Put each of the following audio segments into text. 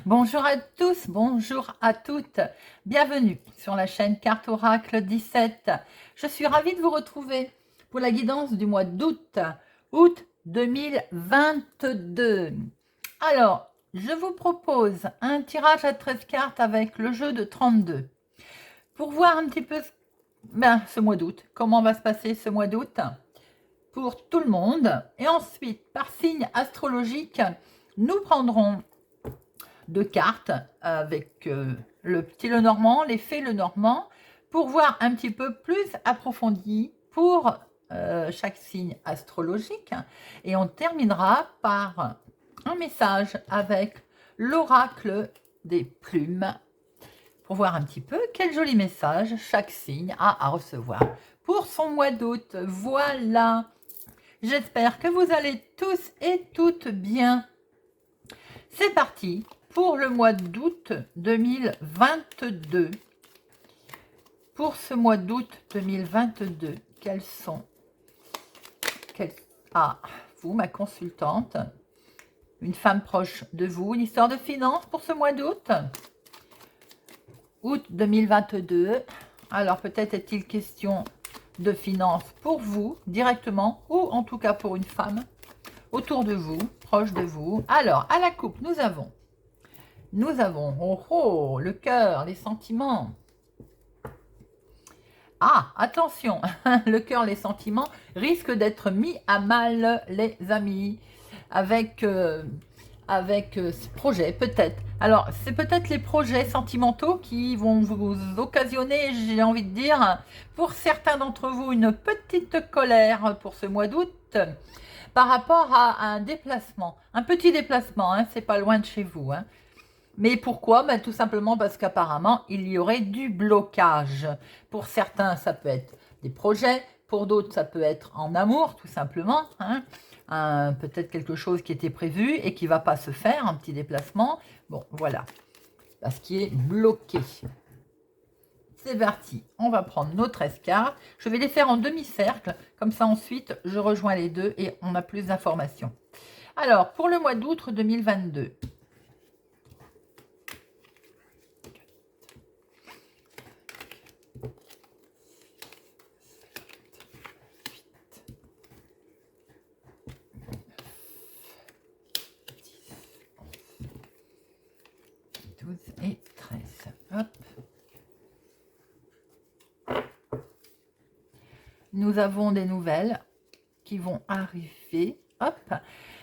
Bonjour à tous, bonjour à toutes. Bienvenue sur la chaîne Carte Oracle 17. Je suis ravie de vous retrouver pour la guidance du mois d'août, août 2022. Alors, je vous propose un tirage à 13 cartes avec le jeu de 32. Pour voir un petit peu ce mois d'août, comment va se passer ce mois d'août pour tout le monde. Et ensuite, par signe astrologique, nous prendrons de cartes avec le petit Lenormand, l'effet Lenormand, pour voir un petit peu plus approfondi pour chaque signe astrologique. Et on terminera par un message avec l'oracle des plumes pour voir un petit peu quel joli message chaque signe a à recevoir pour son mois d'août. Voilà, j'espère que vous allez tous et toutes bien. C'est parti pour le mois d'août 2022. Pour ce mois d'août 2022, quels sont vous, ma consultante, une femme proche de vous, une histoire de finances pour ce mois d'août. Août 2022. Alors peut-être est-il question de finances pour vous directement ou en tout cas pour une femme autour de vous, proche de vous. Alors à la coupe, nous avons le cœur, les sentiments. Ah, attention, le cœur, les sentiments risquent d'être mis à mal, les amis, avec ce projet, peut-être. Alors, c'est peut-être les projets sentimentaux qui vont vous occasionner, j'ai envie de dire, pour certains d'entre vous, une petite colère pour ce mois d'août par rapport à un déplacement, un petit déplacement, hein, c'est pas loin de chez vous, hein. Mais pourquoi? Tout simplement parce qu'apparemment, il y aurait du blocage. Pour certains, ça peut être des projets. Pour d'autres, ça peut être en amour, tout simplement. Hein. Peut-être quelque chose qui était prévu et qui ne va pas se faire, un petit déplacement. Bon, voilà. Parce qu'il est bloqué. C'est parti. On va prendre nos 13 cartes. Je vais les faire en demi-cercle. Comme ça, ensuite, je rejoins les deux et on a plus d'informations. Alors, pour le mois d'août 2022... et 13. Hop. Nous avons des nouvelles qui vont arriver. Hop.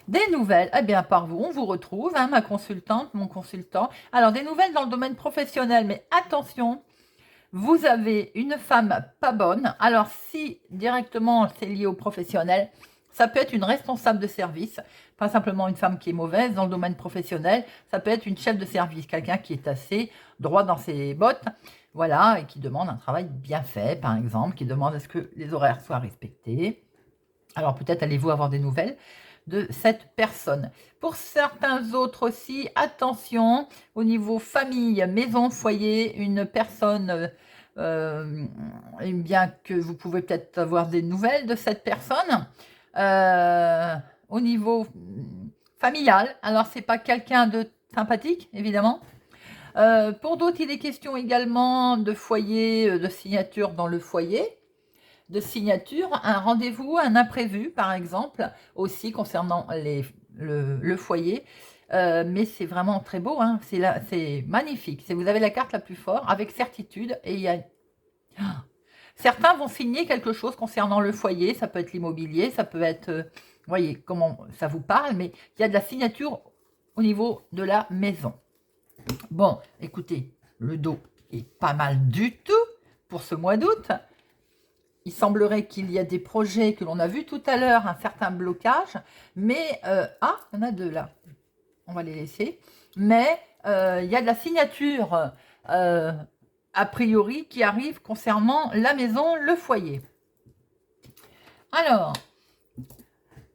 Des nouvelles, eh bien par vous, on vous retrouve, hein, ma consultante, mon consultant. Alors des nouvelles dans le domaine professionnel, mais attention, vous avez une femme pas bonne. Alors si directement c'est lié au professionnel, ça peut être une responsable de service, pas simplement une femme qui est mauvaise dans le domaine professionnel, ça peut être une chef de service, quelqu'un qui est assez droit dans ses bottes, voilà, et qui demande un travail bien fait, par exemple, qui demande à ce que les horaires soient respectés. Alors peut-être allez-vous avoir des nouvelles de cette personne. Pour certains autres aussi, attention, au niveau famille, maison, foyer, une personne... bien que vous pouvez peut-être avoir des nouvelles de cette personne au niveau familial. Alors c'est pas quelqu'un de sympathique évidemment. Pour d'autres il est question également de foyer, de signature dans le foyer, de signature, un rendez-vous, un imprévu par exemple, aussi concernant le foyer. Mais c'est vraiment très beau, hein. C'est magnifique. Vous avez la carte la plus forte avec certitude et il y a... Certains vont signer quelque chose concernant le foyer, ça peut être l'immobilier, ça peut être, voyez comment ça vous parle, mais il y a de la signature au niveau de la maison. Bon, écoutez, le dos est pas mal du tout pour ce mois d'août. Il semblerait qu'il y a des projets que l'on a vu tout à l'heure, un certain blocage, mais... il y en a deux là, on va les laisser. Mais il y a de la signature... a priori, qui arrive concernant la maison, le foyer. Alors,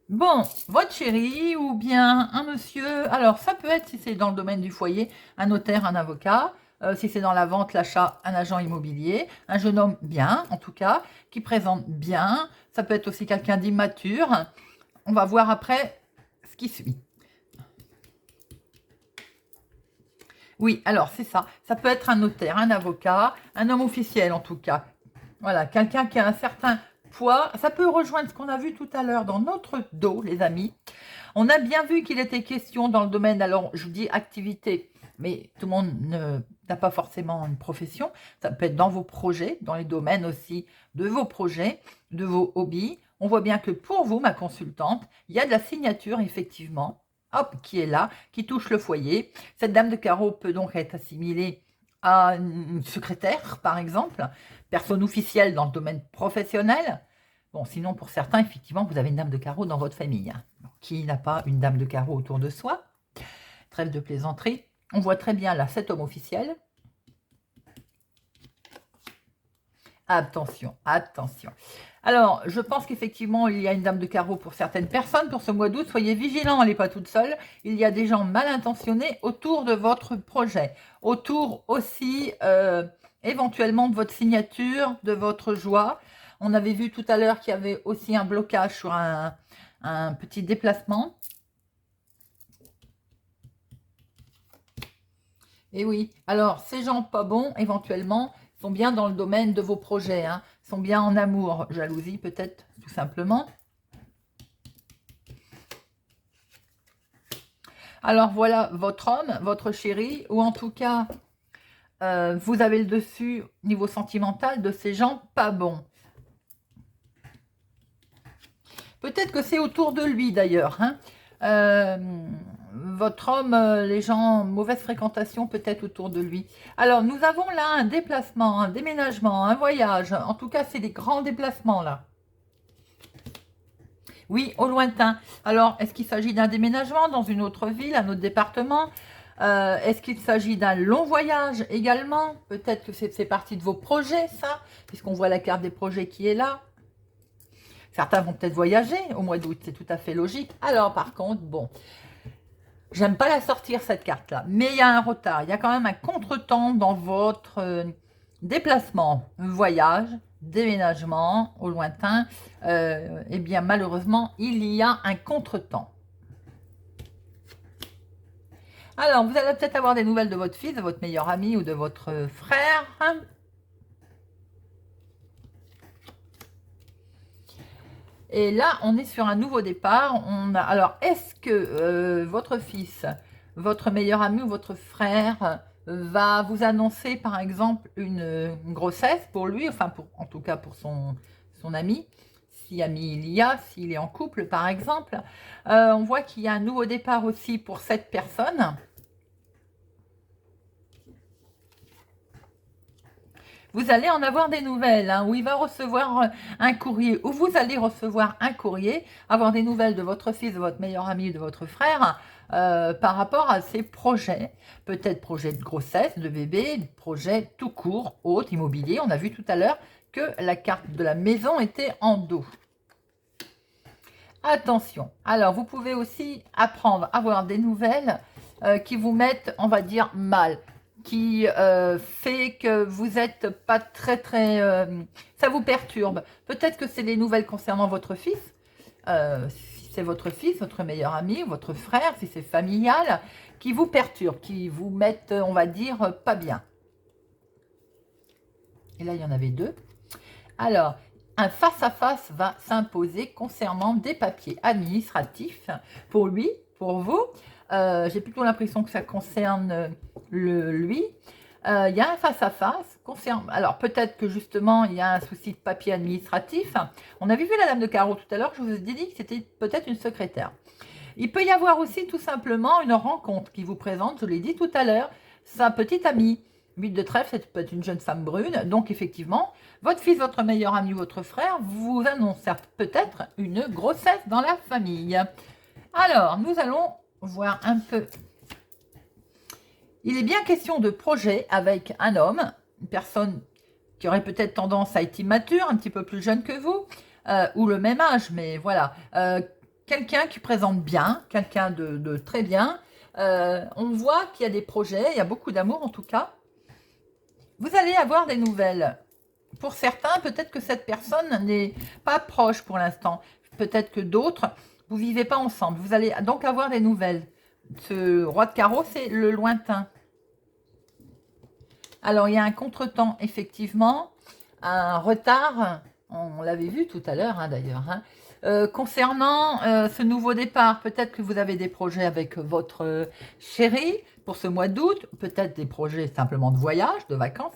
bon, votre chéri ou bien un monsieur, alors ça peut être, si c'est dans le domaine du foyer, un notaire, un avocat, si c'est dans la vente, l'achat, un agent immobilier, un jeune homme bien, en tout cas, qui présente bien, ça peut être aussi quelqu'un d'immature. On va voir après ce qui suit. Oui, alors c'est ça. Ça peut être un notaire, un avocat, un homme officiel en tout cas. Voilà, quelqu'un qui a un certain poids. Ça peut rejoindre ce qu'on a vu tout à l'heure dans notre dos, les amis. On a bien vu qu'il était question dans le domaine, alors je vous dis activité, mais tout le monde n'a pas forcément une profession. Ça peut être dans vos projets, dans les domaines aussi de vos projets, de vos hobbies. On voit bien que pour vous, ma consultante, il y a de la signature, effectivement, hop, qui est là, qui touche le foyer. Cette dame de carreau peut donc être assimilée à une secrétaire, par exemple, personne officielle dans le domaine professionnel. Bon, sinon, pour certains, effectivement, vous avez une dame de carreau dans votre famille. Hein. Qui n'a pas une dame de carreau autour de soi? Trêve de plaisanterie. On voit très bien là cet homme officiel. Attention, attention. Alors, je pense qu'effectivement, il y a une dame de carreau pour certaines personnes. Pour ce mois d'août, soyez vigilants, elle n'est pas toute seule. Il y a des gens mal intentionnés autour de votre projet. Autour aussi, éventuellement, de votre signature, de votre joie. On avait vu tout à l'heure qu'il y avait aussi un blocage sur un petit déplacement. Et oui, alors ces gens pas bons, éventuellement, sont bien dans le domaine de vos projets, hein, sont bien en amour, jalousie peut-être, tout simplement. Alors voilà votre homme, votre chéri, ou en tout cas, vous avez le dessus niveau sentimental de ces gens pas bons. Peut-être que c'est autour de lui d'ailleurs. Hein. Votre homme, les gens, mauvaise fréquentation peut-être autour de lui. Alors, nous avons là un déplacement, un déménagement, un voyage. En tout cas, c'est des grands déplacements là. Oui, au lointain. Alors, est-ce qu'il s'agit d'un déménagement dans une autre ville, un autre département? Est-ce qu'il s'agit d'un long voyage également? Peut-être que c'est partie de vos projets, ça, puisqu'on voit la carte des projets qui est là. Certains vont peut-être voyager au mois d'août, c'est tout à fait logique. Alors, par contre, bon, j'aime pas la sortir cette carte-là, mais il y a un retard. Il y a quand même un contretemps dans votre déplacement, voyage, déménagement au lointain. Eh bien, malheureusement, il y a un contretemps. Alors, vous allez peut-être avoir des nouvelles de votre fils, de votre meilleur ami ou de votre frère. Et là, on est sur un nouveau départ. Alors, est-ce que votre fils, votre meilleur ami ou votre frère va vous annoncer, par exemple, une grossesse pour lui, enfin, en tout cas pour son ami, si ami il y a, s'il est en couple, par exemple. On voit qu'il y a un nouveau départ aussi pour cette personne. Vous allez en avoir des nouvelles, hein, où il va recevoir un courrier, où vous allez recevoir un courrier, avoir des nouvelles de votre fils, de votre meilleur ami, de votre frère, par rapport à ses projets. Peut-être projet de grossesse, de bébé, projet tout court, autre, immobilier. On a vu tout à l'heure que la carte de la maison était en dos. Attention, alors vous pouvez aussi apprendre à avoir des nouvelles qui vous mettent, on va dire, mal, qui fait que vous n'êtes pas très, ça vous perturbe. Peut-être que c'est des nouvelles concernant votre fils, si c'est votre fils, votre meilleur ami, votre frère, si c'est familial, qui vous perturbent, qui vous mettent, on va dire, pas bien. Et là, il y en avait deux. Alors, un face-à-face va s'imposer concernant des papiers administratifs pour lui, pour vous. J'ai plutôt l'impression que ça concerne lui. Il y a un face-à-face. Alors, peut-être que justement, il y a un souci de papier administratif. On avait vu la dame de carreau tout à l'heure. Je vous ai dit que c'était peut-être une secrétaire. Il peut y avoir aussi tout simplement une rencontre qui vous présente, je l'ai dit tout à l'heure, sa petite amie. 8 de trèfle, c'est peut-être une jeune femme brune. Donc, effectivement, votre fils, votre meilleur ami, votre frère vous annonce peut-être une grossesse dans la famille. Alors, nous allons voir un peu. Il est bien question de projet avec un homme, une personne qui aurait peut-être tendance à être immature, un petit peu plus jeune que vous, ou le même âge, mais voilà. Quelqu'un qui présente bien, quelqu'un de très bien. On voit qu'il y a des projets, il y a beaucoup d'amour en tout cas. Vous allez avoir des nouvelles. Pour certains, peut-être que cette personne n'est pas proche pour l'instant. Peut-être que d'autres, vous ne vivez pas ensemble. Vous allez donc avoir des nouvelles. Ce roi de carreau, c'est le lointain. Alors, il y a un contretemps, effectivement, un retard, on l'avait vu tout à l'heure d'ailleurs, concernant ce nouveau départ. Peut-être que vous avez des projets avec votre chéri pour ce mois d'août, peut-être des projets simplement de voyage, de vacances.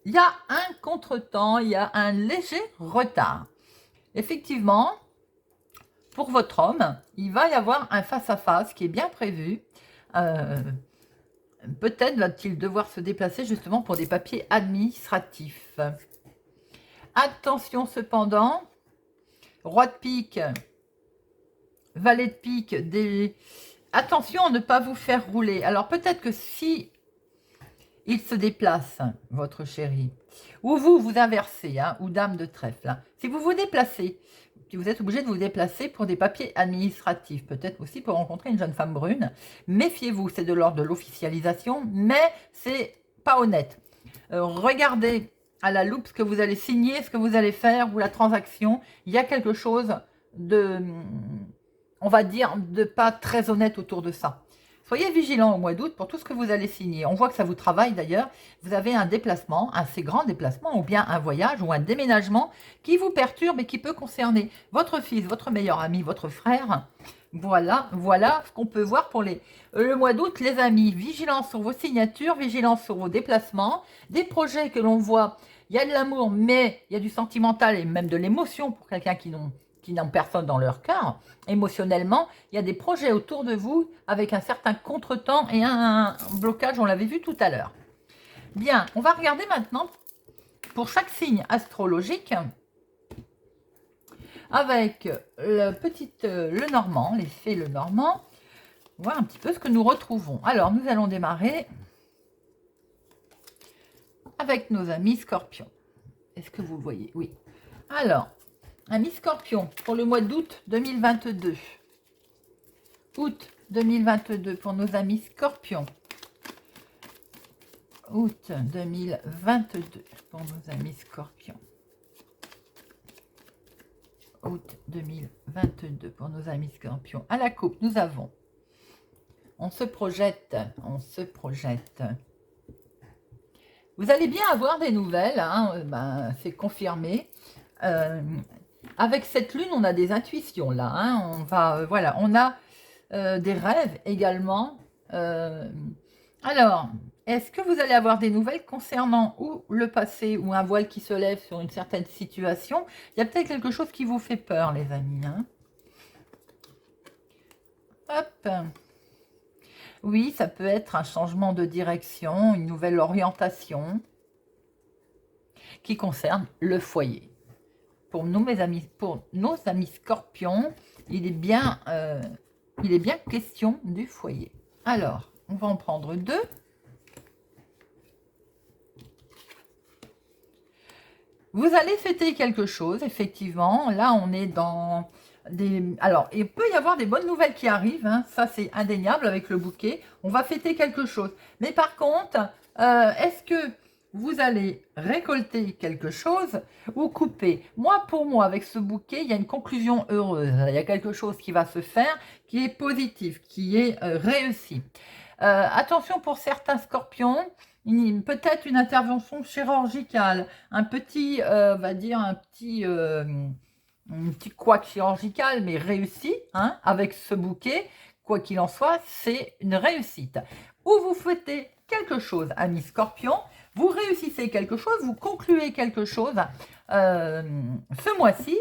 Il y a un contretemps, il y a un léger retard. Effectivement, pour votre homme, il va y avoir un face-à-face qui est bien prévu. Peut-être va-t-il devoir se déplacer justement pour des papiers administratifs. Attention cependant, roi de pique, valet de pique, attention à ne pas vous faire rouler. Alors peut-être que si il se déplace, votre chéri, ou vous inversez, ou dame de trèfle, si vous vous déplacez, vous êtes obligé de vous déplacer pour des papiers administratifs, peut-être aussi pour rencontrer une jeune femme brune, méfiez-vous, c'est de l'ordre de l'officialisation, mais c'est pas honnête. Regardez à la loupe ce que vous allez signer, ce que vous allez faire, ou la transaction, il y a quelque chose de, on va dire, de pas très honnête autour de ça. Soyez vigilants au mois d'août pour tout ce que vous allez signer. On voit que ça vous travaille d'ailleurs. Vous avez un déplacement, un assez grand déplacement, ou bien un voyage ou un déménagement qui vous perturbe et qui peut concerner votre fils, votre meilleur ami, votre frère. Voilà ce qu'on peut voir pour le mois d'août, les amis. Vigilance sur vos signatures, vigilance sur vos déplacements, des projets que l'on voit. Il y a de l'amour, mais il y a du sentimental et même de l'émotion pour quelqu'un qui n'ont personne dans leur cœur. Émotionnellement, il y a des projets autour de vous avec un certain contretemps et un blocage, on l'avait vu tout à l'heure. Bien, on va regarder maintenant pour chaque signe astrologique avec le normand, les fées le normand, voir un petit peu ce que nous retrouvons. Alors, nous allons démarrer avec nos amis scorpions. Est-ce que vous voyez? Oui. Alors, amis scorpions, pour le mois d'août 2022. Août 2022 pour nos amis scorpions. Août 2022 pour nos amis scorpions. Août 2022 pour nos amis scorpions. À la coupe, nous avons, on se projette. Vous allez bien avoir des nouvelles, c'est confirmé. Avec cette lune, on a des intuitions là. On a des rêves également. Alors, est-ce que vous allez avoir des nouvelles concernant ou le passé ou un voile qui se lève sur une certaine situation? Il y a peut-être quelque chose qui vous fait peur, les amis. Hop. Oui, ça peut être un changement de direction, une nouvelle orientation qui concerne le foyer. Pour nos amis scorpions, il est bien question du foyer. Alors, on va en prendre deux. Vous allez fêter quelque chose, effectivement. Là, on est dans des... Alors, il peut y avoir des bonnes nouvelles qui arrivent. Ça, c'est indéniable avec le bouquet. On va fêter quelque chose. Mais par contre, est-ce que vous allez récolter quelque chose ou couper? Pour moi, avec ce bouquet, il y a une conclusion heureuse. Il y a quelque chose qui va se faire, qui est positif, qui est réussi. Attention pour certains scorpions, peut-être une intervention chirurgicale, un petit couac chirurgical, mais réussi, avec ce bouquet. Quoi qu'il en soit, c'est une réussite. Ou vous faites quelque chose, amis scorpions, vous réussissez quelque chose, vous concluez quelque chose ce mois-ci.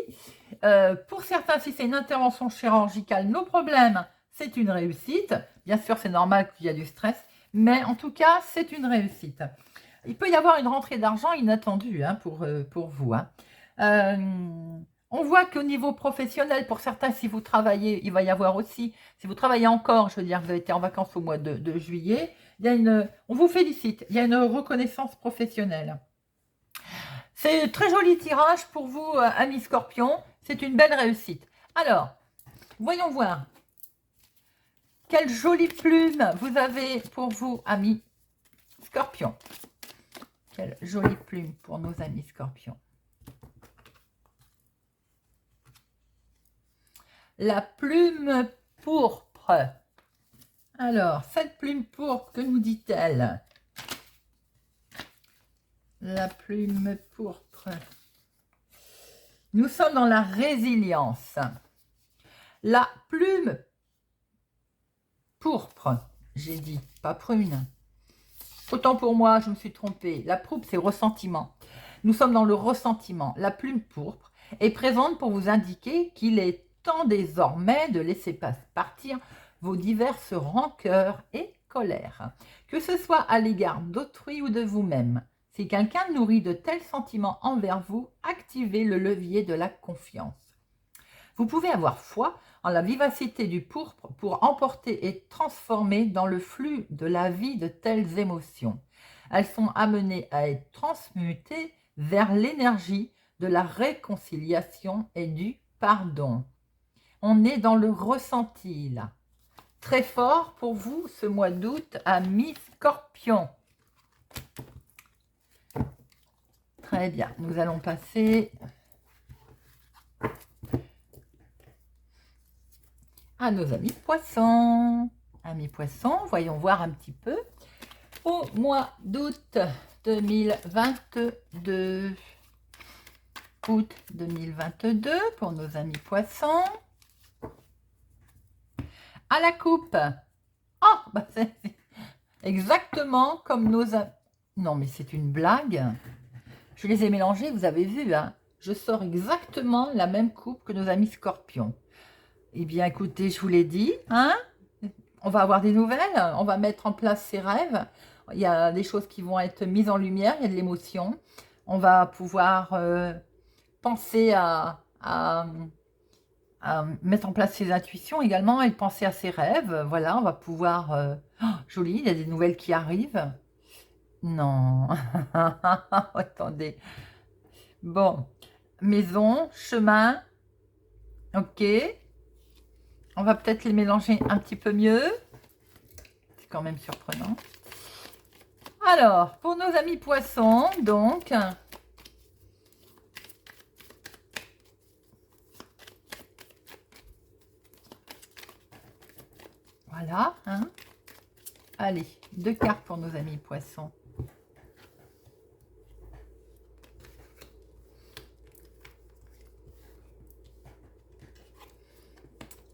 Pour certains, si c'est une intervention chirurgicale, nos problèmes, c'est une réussite. Bien sûr, c'est normal qu'il y a du stress, mais en tout cas, c'est une réussite. Il peut y avoir une rentrée d'argent inattendue pour vous. On voit qu'au niveau professionnel, pour certains, si vous travaillez, il va y avoir aussi, si vous travaillez encore, je veux dire, vous avez été en vacances au mois de juillet, on vous félicite, il y a une reconnaissance professionnelle. C'est très joli tirage pour vous, amis scorpions, c'est une belle réussite. Alors, voyons voir. Quelle jolie plume vous avez pour vous, amis scorpions. Quelle jolie plume pour nos amis scorpions. La plume pourpre. Alors, cette plume pourpre, que nous dit-elle? La plume pourpre. Nous sommes dans la résilience. La plume pourpre, j'ai dit, pas prune. Autant pour moi, je me suis trompée. La pourpre, c'est ressentiment. Nous sommes dans le ressentiment. La plume pourpre est présente pour vous indiquer qu'il est temps désormais de laisser partir vos diverses rancœurs et colères, que ce soit à l'égard d'autrui ou de vous-même. Si quelqu'un nourrit de tels sentiments envers vous, activez le levier de la confiance. Vous pouvez avoir foi en la vivacité du pourpre pour emporter et transformer dans le flux de la vie de telles émotions. Elles sont amenées à être transmutées vers l'énergie de la réconciliation et du pardon. On est dans le ressenti là. Très fort pour vous ce mois d'août, amis Scorpion. Très bien, nous allons passer à nos amis Poissons. Amis Poissons, voyons voir un petit peu. Au mois d'août 2022. Août 2022 pour nos amis Poissons. À la coupe. Oh, bah c'est exactement comme nos... Non, mais c'est une blague. Je les ai mélangés, vous avez vu, hein. Je sors exactement la même coupe que nos amis Scorpions. Eh bien, écoutez, je vous l'ai dit, hein. On va avoir des nouvelles, on va mettre en place ses rêves. Il y a des choses qui vont être mises en lumière, il y a de l'émotion. On va pouvoir penser à mettre en place ses intuitions également et penser à ses rêves. Voilà, on va pouvoir... Oh, joli, il y a des nouvelles qui arrivent. Non, attendez. Bon, maison, chemin, ok. On va peut-être les mélanger un petit peu mieux. C'est quand même surprenant. Alors, pour nos amis poissons, donc... Voilà, hein. Allez, 2 cartes pour nos amis poissons.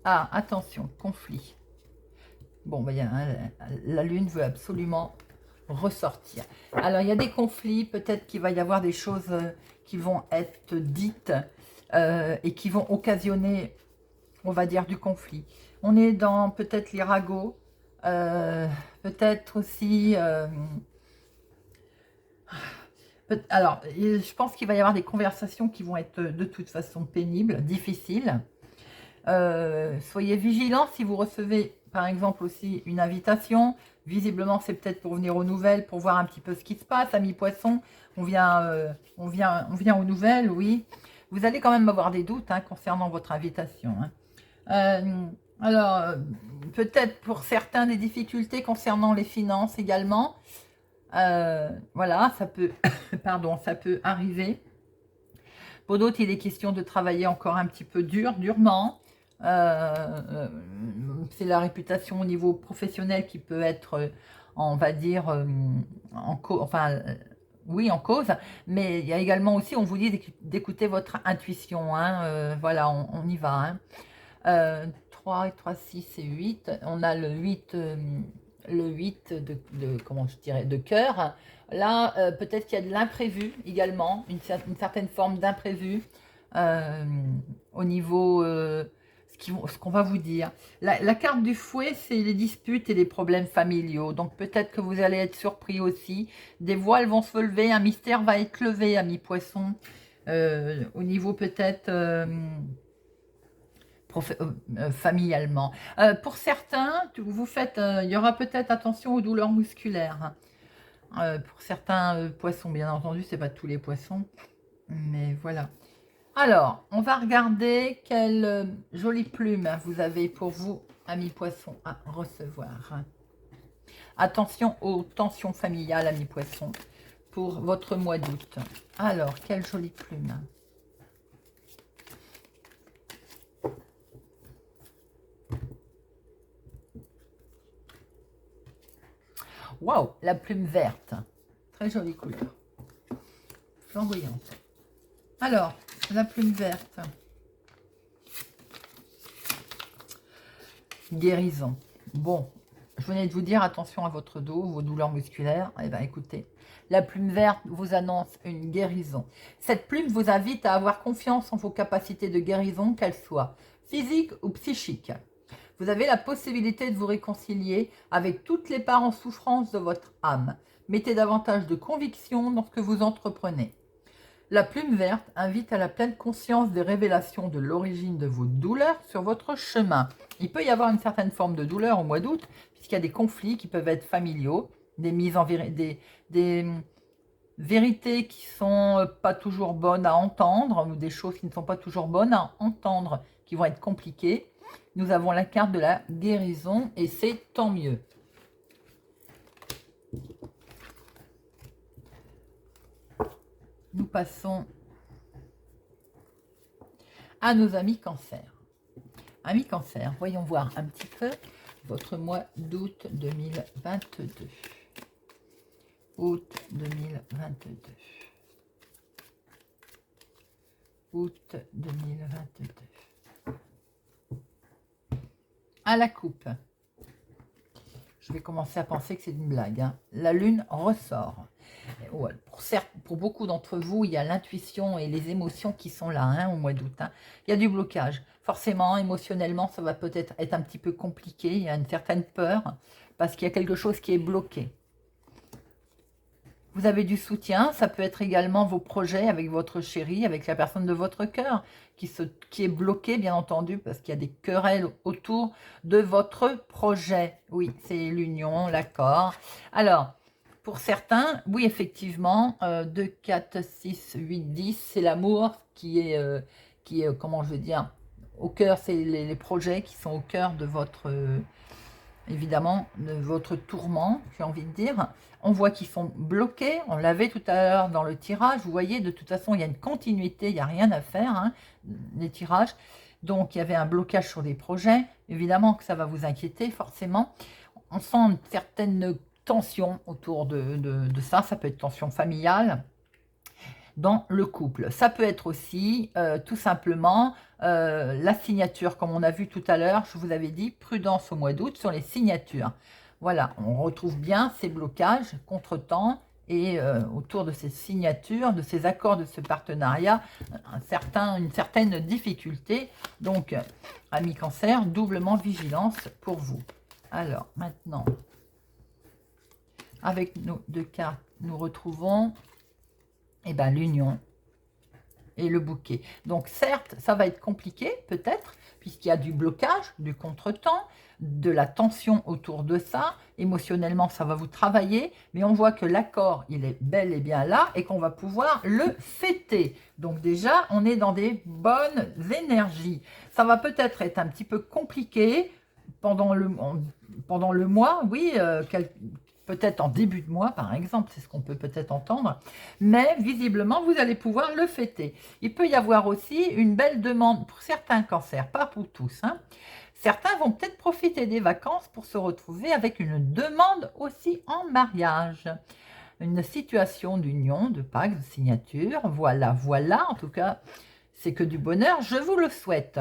Ah, attention, conflit. Bon, ben, la lune veut absolument ressortir. Alors, il y a des conflits, peut-être qu'il va y avoir des choses qui vont être dites et qui vont occasionner, on va dire, du conflit. On est dans peut-être les ragots, peut-être aussi... alors, je pense qu'il va y avoir des conversations qui vont être de toute façon pénibles, difficiles. Soyez vigilants si vous recevez par exemple aussi une invitation. Visiblement c'est peut-être pour venir aux nouvelles, pour voir un petit peu ce qui se passe. Amis poissons, on vient aux nouvelles, oui. Vous allez quand même avoir des doutes hein, concernant votre invitation. Hein. Alors, peut-être pour certains des difficultés concernant les finances également. Voilà, ça peut, pardon, ça peut arriver. Pour d'autres, il est question de travailler encore un petit peu durement. C'est la réputation au niveau professionnel qui peut être, on va dire, en cause, oui, en cause, mais il y a également aussi, on vous dit d'écouter votre intuition, hein, voilà, on y va. Hein. 3, 3, 6 et 8, on a le 8 comment je dirais, de cœur. Là, peut-être qu'il y a de l'imprévu également, une certaine forme d'imprévu au niveau ce qu'on va vous dire. La carte du fouet, c'est les disputes et les problèmes familiaux. Donc peut-être que vous allez être surpris aussi. Des voiles vont se lever, un mystère va être levé, amis poissons. Au niveau peut-être familialement. Pour certains, vous faites, il y aura peut-être attention aux douleurs musculaires. Pour certains poissons, bien entendu, c'est pas tous les poissons. Mais voilà. Alors, on va regarder quelle jolie plume vous avez pour vous, amis poissons, à recevoir. Attention aux tensions familiales, amis poissons, pour votre mois d'août. Alors, quelle jolie plume. Waouh, la plume verte. Très jolie couleur. flamboyante. Alors, la plume verte. Guérison. Bon, je venais de vous dire, attention à votre dos, vos douleurs musculaires. Eh bien, écoutez, la plume verte vous annonce une guérison. Cette plume vous invite à avoir confiance en vos capacités de guérison, qu'elles soient physiques ou psychiques. Vous avez la possibilité de vous réconcilier avec toutes les parts en souffrance de votre âme. Mettez davantage de conviction dans ce que vous entreprenez. La plume verte invite à la pleine conscience des révélations de l'origine de vos douleurs sur votre chemin. Il peut y avoir une certaine forme de douleur au mois d'août, puisqu'il y a des conflits qui peuvent être familiaux, des mises en des vérités qui sont pas toujours bonnes à entendre, ou des choses qui ne sont pas toujours bonnes à entendre, qui vont être compliquées. Nous avons la carte de la guérison et c'est tant mieux. Nous passons à nos amis cancer. Amis cancer, voyons voir un petit peu votre mois d'août 2022. Août 2022. Août 2022. À la coupe. Je vais commencer à penser que c'est une blague. Hein. La lune ressort. Ouais, pour beaucoup d'entre vous, il y a l'intuition et les émotions qui sont là hein, au mois d'août. Hein. Il y a du blocage. Forcément, émotionnellement, ça va peut-être être un petit peu compliqué. Il y a une certaine peur parce qu'il y a quelque chose qui est bloqué. Vous avez du soutien. Ça peut être également vos projets avec votre chéri, avec la personne de votre cœur qui est bloqué, bien entendu, parce qu'il y a des querelles autour de votre projet. Oui, c'est l'union, l'accord. Alors, pour certains, oui, effectivement, 2, 4, 6, 8, 10, c'est l'amour qui est, comment je veux dire, au cœur, c'est les projets qui sont au cœur de votre, évidemment, de votre tourment, j'ai envie de dire. On voit qu'ils sont bloqués, on l'avait tout à l'heure dans le tirage, vous voyez, de toute façon, il y a une continuité, il n'y a rien à faire, hein, les tirages. Donc, il y avait un blocage sur des projets, évidemment que ça va vous inquiéter, forcément. On sent une certaine tension autour de ça, ça peut être tension familiale dans le couple. Ça peut être aussi tout simplement la signature, comme on a vu tout à l'heure, je vous avais dit, prudence au mois d'août sur les signatures. Voilà, on retrouve bien ces blocages, contretemps, et autour de ces signatures, de ces accords, de ce partenariat, une certaine difficulté. Donc, amis cancer, doublement vigilance pour vous. Alors, maintenant, avec nos deux cartes, nous retrouvons l'union et le bouquet. Donc certes, ça va être compliqué peut-être, puisqu'il y a du blocage, du contretemps, de la tension autour de ça. Émotionnellement, ça va vous travailler, mais on voit que l'accord, il est bel et bien là et qu'on va pouvoir le fêter. Donc déjà, on est dans des bonnes énergies. Ça va peut-être être un petit peu compliqué pendant le mois, oui, peut-être en début de mois, par exemple, c'est ce qu'on peut peut-être entendre, mais visiblement, vous allez pouvoir le fêter. Il peut y avoir aussi une belle demande pour certains cancers, pas pour tous. Hein. Certains vont peut-être profiter des vacances pour se retrouver avec une demande aussi en mariage. Une situation d'union, de pacte, de signature, voilà, en tout cas, c'est que du bonheur, je vous le souhaite.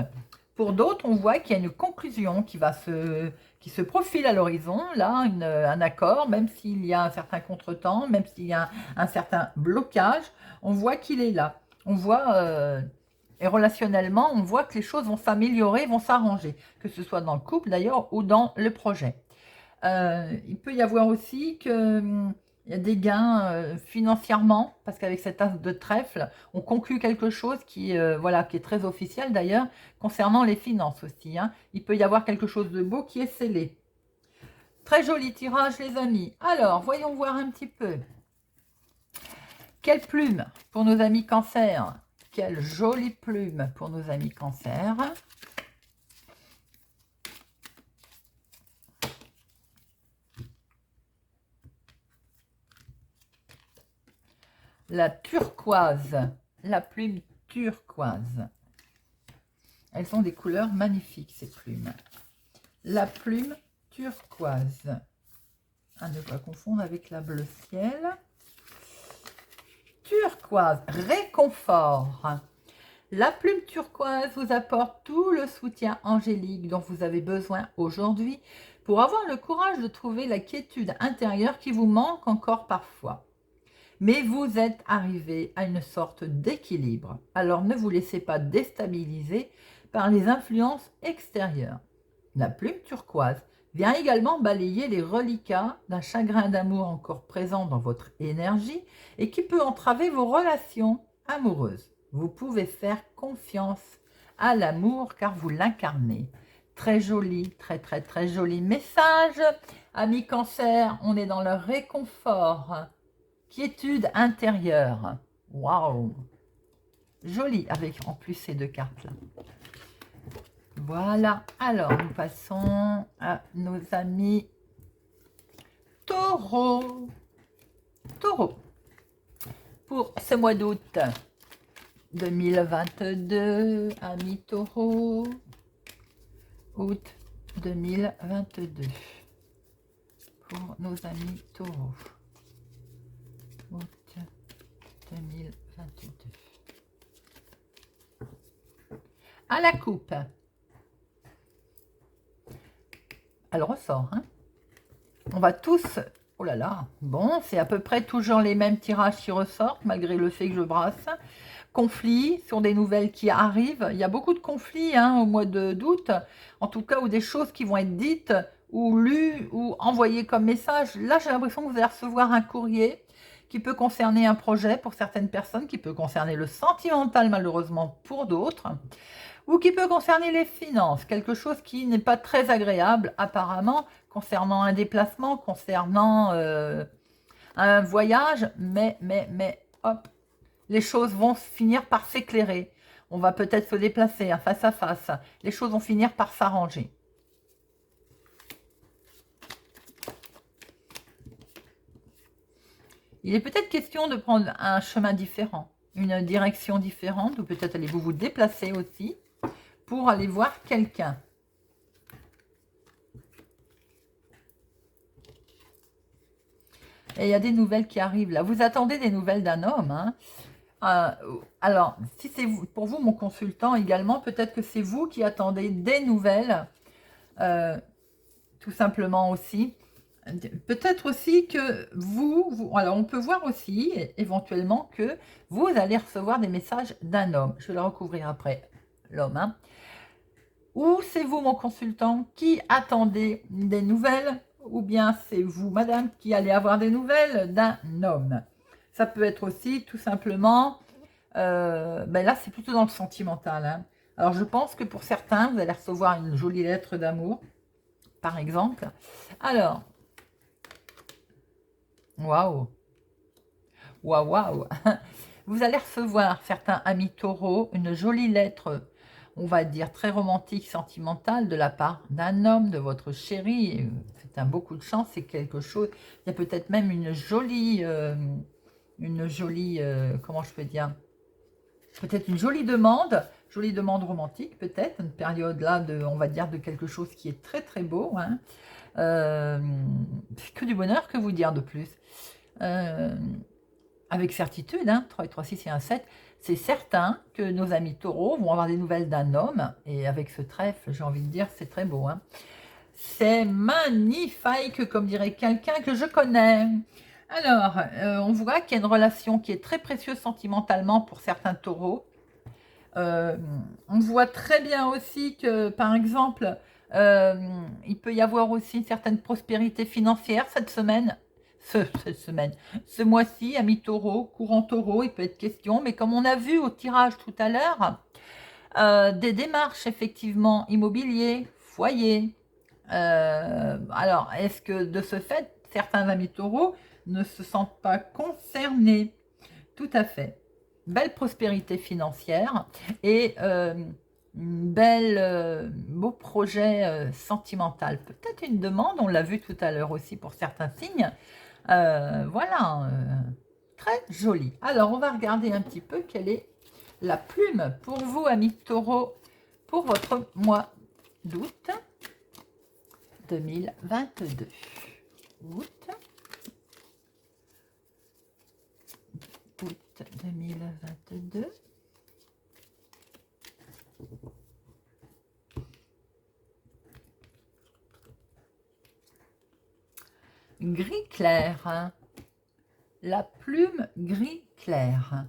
Pour d'autres, on voit qu'il y a une conclusion qui se profile à l'horizon, là, un accord, même s'il y a un certain contretemps, même s'il y a un certain blocage, on voit qu'il est là. On voit, et relationnellement, on voit que les choses vont s'améliorer, vont s'arranger, que ce soit dans le couple d'ailleurs ou dans le projet. Il peut y avoir aussi que... Il y a des gains financièrement, parce qu'avec cet as de trèfle, on conclut quelque chose qui est très officiel d'ailleurs, concernant les finances aussi. Hein. Il peut y avoir quelque chose de beau qui est scellé. Très joli tirage, les amis. Alors, voyons voir un petit peu. Quelle plume pour nos amis cancer. Quelle jolie plume pour nos amis cancer. La turquoise, la plume turquoise. Elles ont des couleurs magnifiques, ces plumes. La plume turquoise. À ne pas confondre avec la bleu ciel. turquoise, réconfort. La plume turquoise vous apporte tout le soutien angélique dont vous avez besoin aujourd'hui pour avoir le courage de trouver la quiétude intérieure qui vous manque encore parfois. Mais vous êtes arrivé à une sorte d'équilibre, alors ne vous laissez pas déstabiliser par les influences extérieures. La plume turquoise vient également balayer les reliquats d'un chagrin d'amour encore présent dans votre énergie et qui peut entraver vos relations amoureuses. Vous pouvez faire confiance à l'amour car vous l'incarnez. Très joli, très très très joli message. Amis Cancer, on est dans le réconfort. Quiétude intérieure. Waouh! Joli avec en plus ces deux cartes-là. Voilà, alors nous passons à nos amis Taureau. Taureau. Pour ce mois d'août 2022, amis Taureau. Août 2022. Pour nos amis Taureau. Août 2022. À la coupe. Elle ressort, hein. On va tous... Oh là là. Bon, c'est à peu près toujours les mêmes tirages qui ressortent, malgré le fait que je brasse. Conflits sur des nouvelles qui arrivent. Il y a beaucoup de conflits hein, au mois d'août. En tout cas, ou des choses qui vont être dites, ou lues, ou envoyées comme message. Là, j'ai l'impression que vous allez recevoir un courrier qui peut concerner un projet pour certaines personnes, qui peut concerner le sentimental, malheureusement, pour d'autres. Ou qui peut concerner les finances, quelque chose qui n'est pas très agréable apparemment, concernant un déplacement, concernant un voyage, mais hop, les choses vont finir par s'éclairer. On va peut-être se déplacer hein, face à face, les choses vont finir par s'arranger. Il est peut-être question de prendre un chemin différent, une direction différente, ou peut-être allez-vous vous déplacer aussi, pour aller voir quelqu'un. Et il y a des nouvelles qui arrivent là. Vous attendez des nouvelles d'un homme. Hein. Alors, si c'est pour vous, mon consultant également, peut-être que c'est vous qui attendez des nouvelles. Tout simplement aussi. Peut-être aussi que alors on peut voir aussi éventuellement que vous allez recevoir des messages d'un homme. Je vais le recouvrir après, l'homme. Hein. Ou c'est vous, mon consultant, qui attendez des nouvelles, ou bien c'est vous, madame, qui allez avoir des nouvelles d'un homme. Ça peut être aussi tout simplement, là c'est plutôt dans le sentimental. Hein. Alors je pense que pour certains, vous allez recevoir une jolie lettre d'amour, par exemple. Alors, waouh, waouh, waouh. Vous allez recevoir, certains amis taureaux, une jolie lettre, on va dire très romantique, sentimentale, de la part d'un homme, de votre chéri. C'est un beaucoup de chance, c'est quelque chose. Il y a peut-être même une jolie, comment je peux dire, peut-être une jolie demande romantique, peut-être, une période là, on va dire, de quelque chose qui est très très beau. Hein. Que du bonheur, que vous dire de plus avec certitude, hein, 3 et 3, 6 et 1, 7, c'est certain que nos amis taureaux vont avoir des nouvelles d'un homme, et avec ce trèfle, j'ai envie de dire, c'est très beau. Hein. C'est magnifique, comme dirait quelqu'un que je connais. Alors, on voit qu'il y a une relation qui est très précieuse sentimentalement pour certains taureaux. On voit très bien aussi que, par exemple, il peut y avoir aussi une certaine prospérité financière cette semaine. Ce mois-ci, amis taureau, courant taureau, il peut être question, mais comme on a vu au tirage tout à l'heure, des démarches effectivement immobilier, foyer. Alors, est-ce que de ce fait, certains amis taureaux ne se sentent pas concernés? Tout à fait. Belle prospérité financière et beau projet sentimental. Peut-être une demande, on l'a vu tout à l'heure aussi pour certains signes. Voilà, très joli. Alors, on va regarder un petit peu quelle est la plume pour vous, amis taureaux, pour votre mois d'août 2022. Août août 2022. Gris clair. La plume gris clair.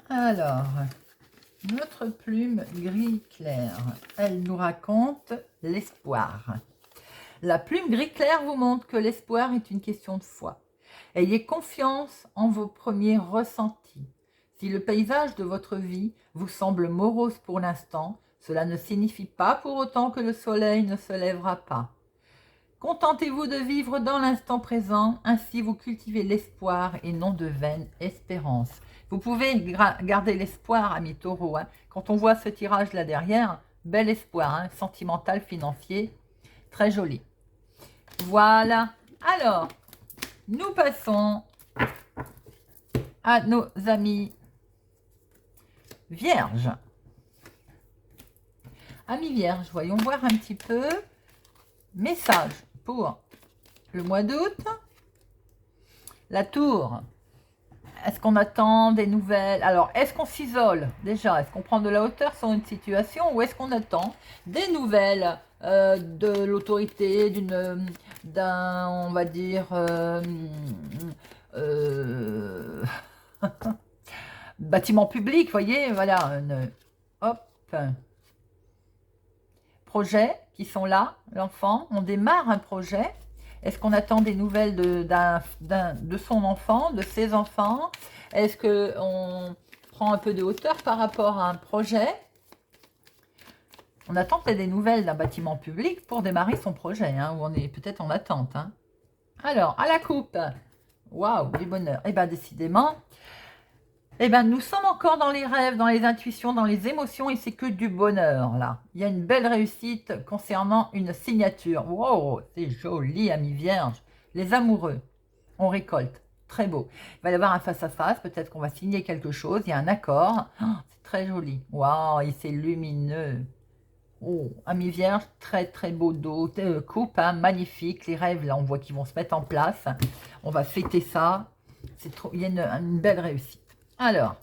Alors, notre plume gris clair, elle nous raconte l'espoir. La plume gris clair vous montre que l'espoir est une question de foi. Ayez confiance en vos premiers ressentis. Si le paysage de votre vie vous semble morose pour l'instant, cela ne signifie pas pour autant que le soleil ne se lèvera pas. Contentez-vous de vivre dans l'instant présent, ainsi vous cultivez l'espoir et non de vaine espérance. Vous pouvez garder l'espoir, amis taureaux. Quand on voit ce tirage là derrière, bel espoir, sentimental, financier, très joli. Voilà. Alors, nous passons à nos amis vierges. Amis vierges, voyons voir un petit peu. Message pour le mois d'août. La tour. Est-ce qu'on attend des nouvelles? Alors, est-ce qu'on s'isole déjà? Est-ce qu'on prend de la hauteur sur une situation? Ou est-ce qu'on attend des nouvelles de l'autorité, d'un, on va dire, bâtiment public, voyez, voilà, hop, projets qui sont là, l'enfant, on démarre un projet. Est-ce qu'on attend des nouvelles de son enfant, de ses enfants? Est-ce qu'on prend un peu de hauteur par rapport à un projet? On attend peut-être des nouvelles d'un bâtiment public pour démarrer son projet, où on est peut-être en attente. Alors, à la coupe, waouh, du bonheur. Eh bien, décidément, nous sommes encore dans les rêves, dans les intuitions, dans les émotions, et c'est que du bonheur, là. Il y a une belle réussite concernant une signature. Wow, c'est joli, amis vierges. Les amoureux, on récolte. Très beau. Il va y avoir un face-à-face, peut-être qu'on va signer quelque chose, il y a un accord. Oh, c'est très joli. Waouh, et c'est lumineux. Oh, amis vierges, très très beau dos, coupe, magnifique. Les rêves, là, on voit qu'ils vont se mettre en place. On va fêter ça. Il y a une belle réussite. Alors,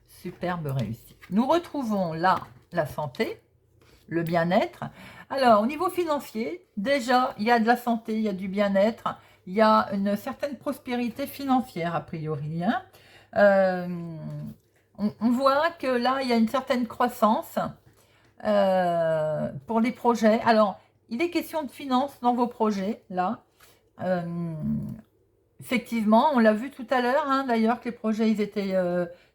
superbe réussite. Nous retrouvons là la santé, le bien-être. Alors, au niveau financier, déjà, il y a de la santé, il y a du bien-être, il y a une certaine prospérité financière, a priori. On voit que là, il y a une certaine croissance pour les projets. Alors, il est question de finances dans vos projets, là. Effectivement, on l'a vu tout à l'heure, d'ailleurs, que les projets,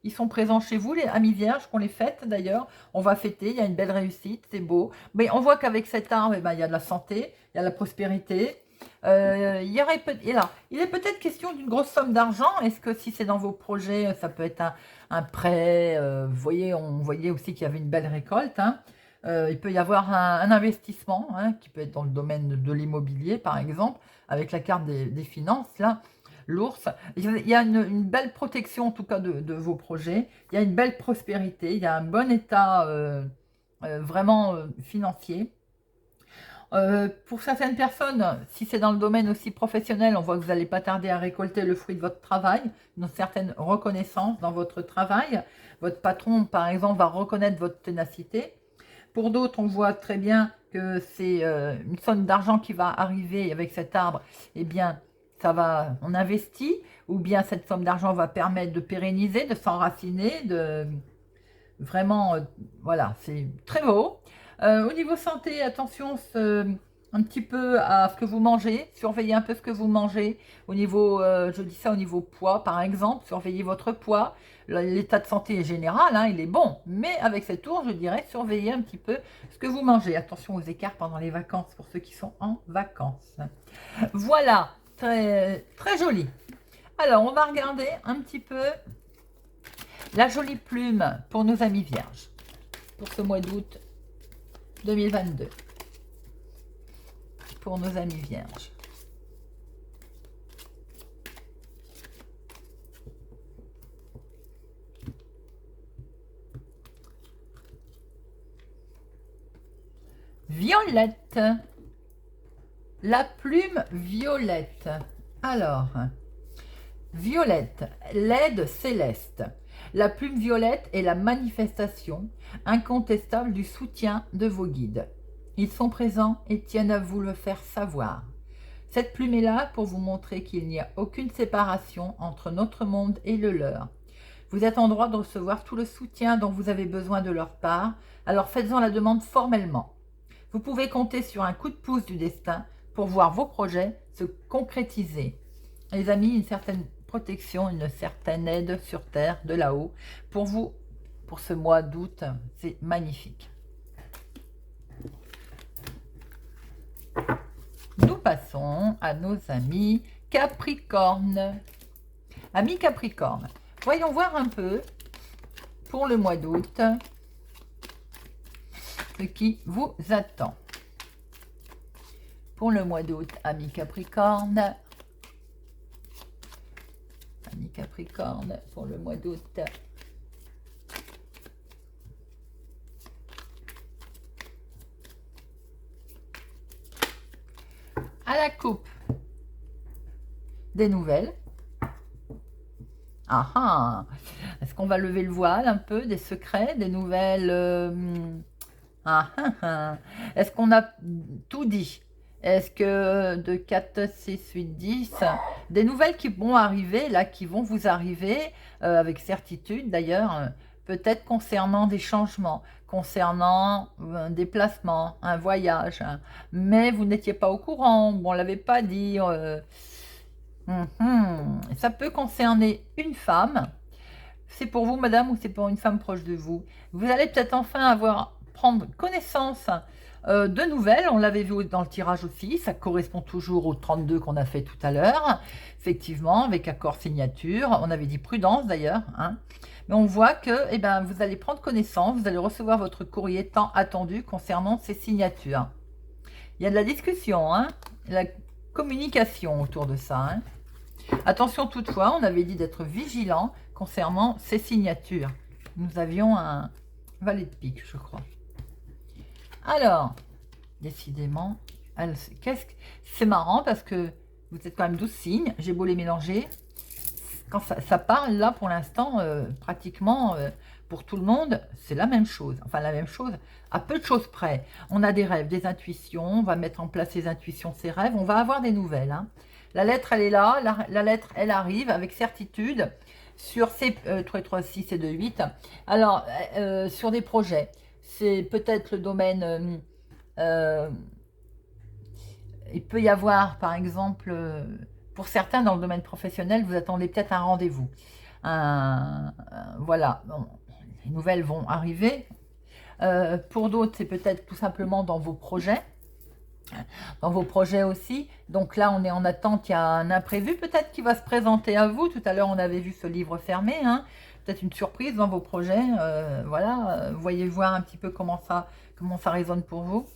ils sont présents chez vous, les amis vierges, qu'on les fête d'ailleurs. On va fêter, il y a une belle réussite, c'est beau. Mais on voit qu'avec cet arbre, il y a de la santé, il y a de la prospérité. Il est peut-être question d'une grosse somme d'argent. Est-ce que si c'est dans vos projets, ça peut être un prêt? Vous voyez, on voyait aussi qu'il y avait une belle récolte. Il peut y avoir un investissement qui peut être dans le domaine de l'immobilier, par exemple, avec la carte des finances, là. L'ours, il y a une belle protection en tout cas de vos projets, il y a une belle prospérité, il y a un bon état vraiment financier. Pour certaines personnes, si c'est dans le domaine aussi professionnel, on voit que vous n'allez pas tarder à récolter le fruit de votre travail, une certaine reconnaissance dans votre travail. Votre patron, par exemple, va reconnaître votre ténacité. Pour d'autres, on voit très bien que c'est une somme d'argent qui va arriver avec cet arbre, eh bien, on investit, ou bien cette somme d'argent va permettre de pérenniser, de s'enraciner, vraiment, voilà, c'est très beau. Au niveau santé, attention un petit peu à ce que vous mangez, surveillez un peu ce que vous mangez. Au niveau, je dis ça au niveau poids, par exemple, surveillez votre poids. L'état de santé est général, il est bon, mais avec cette tour, je dirais, surveillez un petit peu ce que vous mangez. Attention aux écarts pendant les vacances, pour ceux qui sont en vacances. Voilà. Très, très joli. Alors, on va regarder un petit peu la jolie plume pour nos amis vierges pour ce mois d'août 2022. Pour nos amis vierges. Violette. La plume violette. Alors, Violette, l'aide céleste. La plume violette est la manifestation incontestable du soutien de vos guides. Ils sont présents et tiennent à vous le faire savoir. Cette plume est là pour vous montrer qu'il n'y a aucune séparation entre notre monde et le leur. Vous êtes en droit de recevoir tout le soutien dont vous avez besoin de leur part, alors faites-en la demande formellement. Vous pouvez compter sur un coup de pouce du destin pour voir vos projets se concrétiser. Les amis, une certaine protection, une certaine aide sur Terre, de là-haut, pour vous, pour ce mois d'août, c'est magnifique. Nous passons à nos amis Capricorne. Amis Capricorne, voyons voir un peu, pour le mois d'août, ce qui vous attend. Pour le mois d'août, amis Capricorne. Amis Capricorne, pour le mois d'août. À la coupe, des nouvelles. Ah ah, est-ce qu'on va lever le voile un peu, des secrets, des nouvelles ah, ah, ah. Est-ce qu'on a tout dit? Est-ce que de 4, 6, 8, 10, des nouvelles qui vont arriver, là, qui vont vous arriver, avec certitude d'ailleurs, peut-être concernant des changements, concernant un déplacement, un voyage, hein, mais vous n'étiez pas au courant, on ne l'avait pas dit. Ça peut concerner une femme. C'est pour vous, madame, ou c'est pour une femme proche de vous? Vous allez peut-être enfin prendre connaissance de nouvelles. On l'avait vu dans le tirage aussi. Ça correspond toujours au 32 qu'on a fait tout à l'heure. Effectivement, avec accord signature. On avait dit prudence d'ailleurs. Hein. Mais on voit que vous allez prendre connaissance. Vous allez recevoir votre courrier tant attendu concernant ces signatures. Il y a de la discussion, hein, la communication autour de ça. Hein. Attention toutefois, on avait dit d'être vigilant concernant ces signatures. Nous avions un valet de pique, je crois. Alors, décidément, c'est marrant parce que vous êtes quand même 12 signes. J'ai beau les mélanger. Quand ça parle, là, pour l'instant, pratiquement, pour tout le monde, c'est la même chose. Enfin, la même chose, à peu de choses près. On a des rêves, des intuitions. On va mettre en place ces intuitions, ces rêves. On va avoir des nouvelles, hein. La lettre, elle est là. La lettre, elle arrive avec certitude sur ces 3, 3, 6 et 2, 8. Alors, sur des projets, c'est peut-être le domaine... il peut y avoir, par exemple, pour certains, dans le domaine professionnel, vous attendez peut-être un rendez-vous. Voilà, bon, les nouvelles vont arriver. Pour d'autres, c'est peut-être tout simplement dans vos projets. Dans vos projets aussi. Donc là, on est en attente. Il y a un imprévu peut-être qui va se présenter à vous. Tout à l'heure, on avait vu ce livre fermé. Hein. Peut-être une surprise dans vos projets. Voilà, voyez voir un petit peu comment ça résonne pour vous.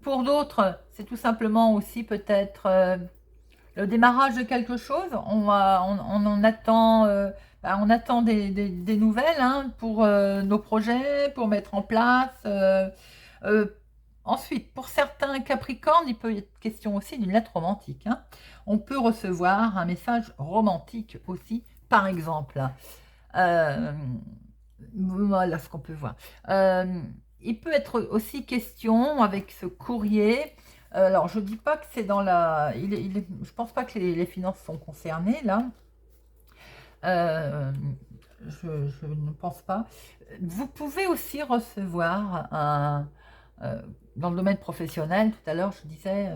Pour d'autres, c'est tout simplement aussi peut-être le démarrage de quelque chose. On en attend... on attend des nouvelles, hein, pour nos projets, pour mettre en place... Ensuite, pour certains Capricornes, il peut être question aussi d'une lettre romantique. Hein. On peut recevoir un message romantique aussi, par exemple. Voilà ce qu'on peut voir. Il peut être aussi question avec ce courrier. Alors, je ne dis pas que c'est dans la... je ne pense pas que les finances sont concernées, là. Je ne pense pas. Vous pouvez aussi recevoir dans le domaine professionnel, tout à l'heure, je disais,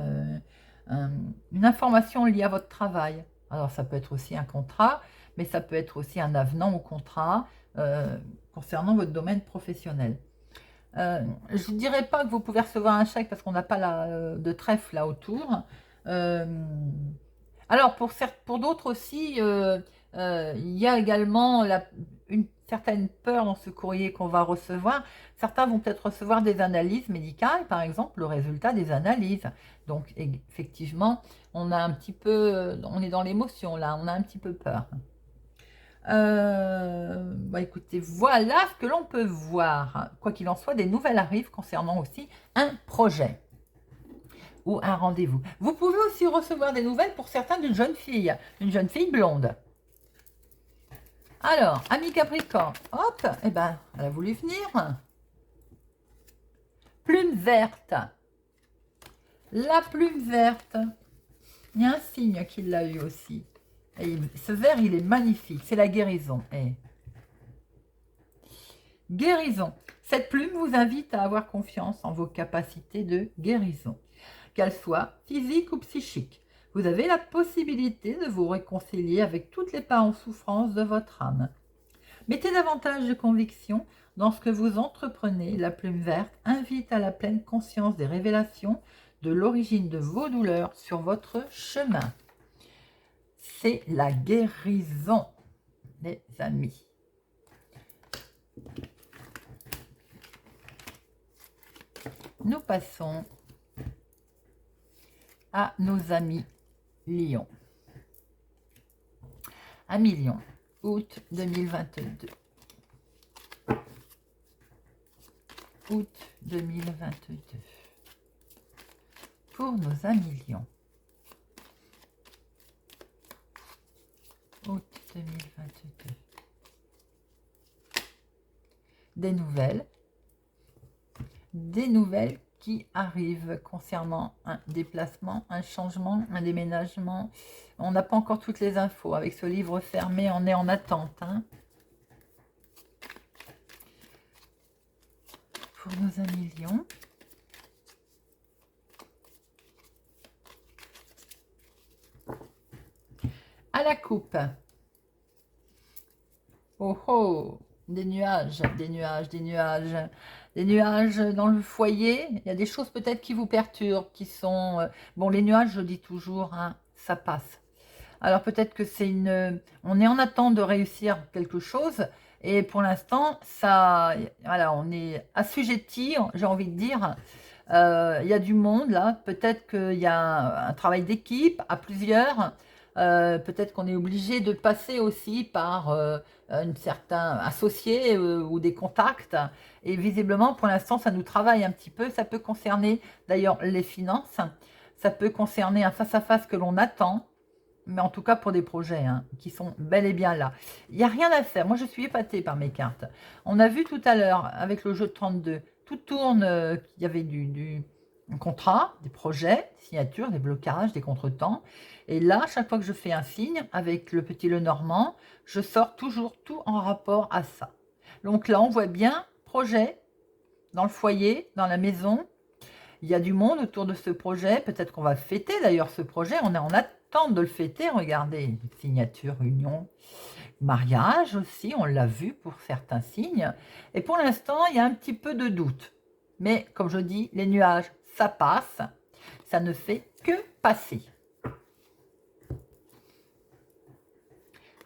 une information liée à votre travail. Alors, ça peut être aussi un contrat, mais ça peut être aussi un avenant au contrat concernant votre domaine professionnel. Je ne dirais pas que vous pouvez recevoir un chèque parce qu'on n'a pas de trèfle là autour. Alors, pour d'autres aussi, il y a également une certaine peur dans ce courrier qu'on va recevoir. Certains vont peut-être recevoir des analyses médicales, par exemple, le résultat des analyses. Donc, effectivement, on est dans l'émotion, là, on a un petit peu peur. Écoutez, voilà ce que l'on peut voir. Quoi qu'il en soit, des nouvelles arrivent concernant aussi un projet ou un rendez-vous. Vous pouvez aussi recevoir des nouvelles pour certains d'une jeune fille blonde. Alors, ami Capricorne, hop, eh ben, elle a voulu venir. Plume verte. La plume verte. Il y a un signe qui l'a eu aussi. Et ce vert, il est magnifique. C'est la guérison. Et guérison. Cette plume vous invite à avoir confiance en vos capacités de guérison, qu'elles soient physiques ou psychiques. Vous avez la possibilité de vous réconcilier avec toutes les parts en souffrance de votre âme. Mettez davantage de conviction dans ce que vous entreprenez. La plume verte invite à la pleine conscience des révélations de l'origine de vos douleurs sur votre chemin. C'est la guérison, les amis. Nous passons à nos amis Lion. Amis Lion, août 2022. Août 2022. Pour nos amis Lion. Août 2022. Des nouvelles qui arrivent concernant un déplacement, un changement, un déménagement. On n'a pas encore toutes les infos. Avec ce livre fermé, on est en attente. Hein. Pour nos amis Lion. À la coupe. Oh oh, des nuages, des nuages, des nuages. Des nuages dans le foyer. Il y a des choses peut-être qui vous perturbent, qui sont... bon, les nuages, je dis toujours, hein, ça passe. Alors peut-être que c'est une... On est en attente de réussir quelque chose. Et pour l'instant, ça... Voilà, on est assujetti, j'ai envie de dire. Il y a du monde là. Peut-être qu'il y a un travail d'équipe à plusieurs. Peut-être qu'on est obligé de passer aussi par un certain associé ou des contacts. Et visiblement, pour l'instant, ça nous travaille un petit peu. Ça peut concerner d'ailleurs les finances. Ça peut concerner un face-à-face que l'on attend. Mais en tout cas pour des projets hein, qui sont bel et bien là. Il n'y a rien à faire. Moi, je suis épatée par mes cartes. On a vu tout à l'heure avec le jeu de 32. Tout tourne. Il y avait un contrat, des projets, des signatures, des blocages, des contretemps. Et là, chaque fois que je fais un signe avec le petit Lenormand, je sors toujours tout en rapport à ça. Donc là, on voit bien projet dans le foyer, dans la maison. Il y a du monde autour de ce projet. Peut-être qu'on va fêter d'ailleurs ce projet. On est en attente de le fêter. Regardez, signature, union, mariage aussi. On l'a vu pour certains signes. Et pour l'instant, il y a un petit peu de doute. Mais comme je dis, les nuages, ça passe. Ça ne fait que passer.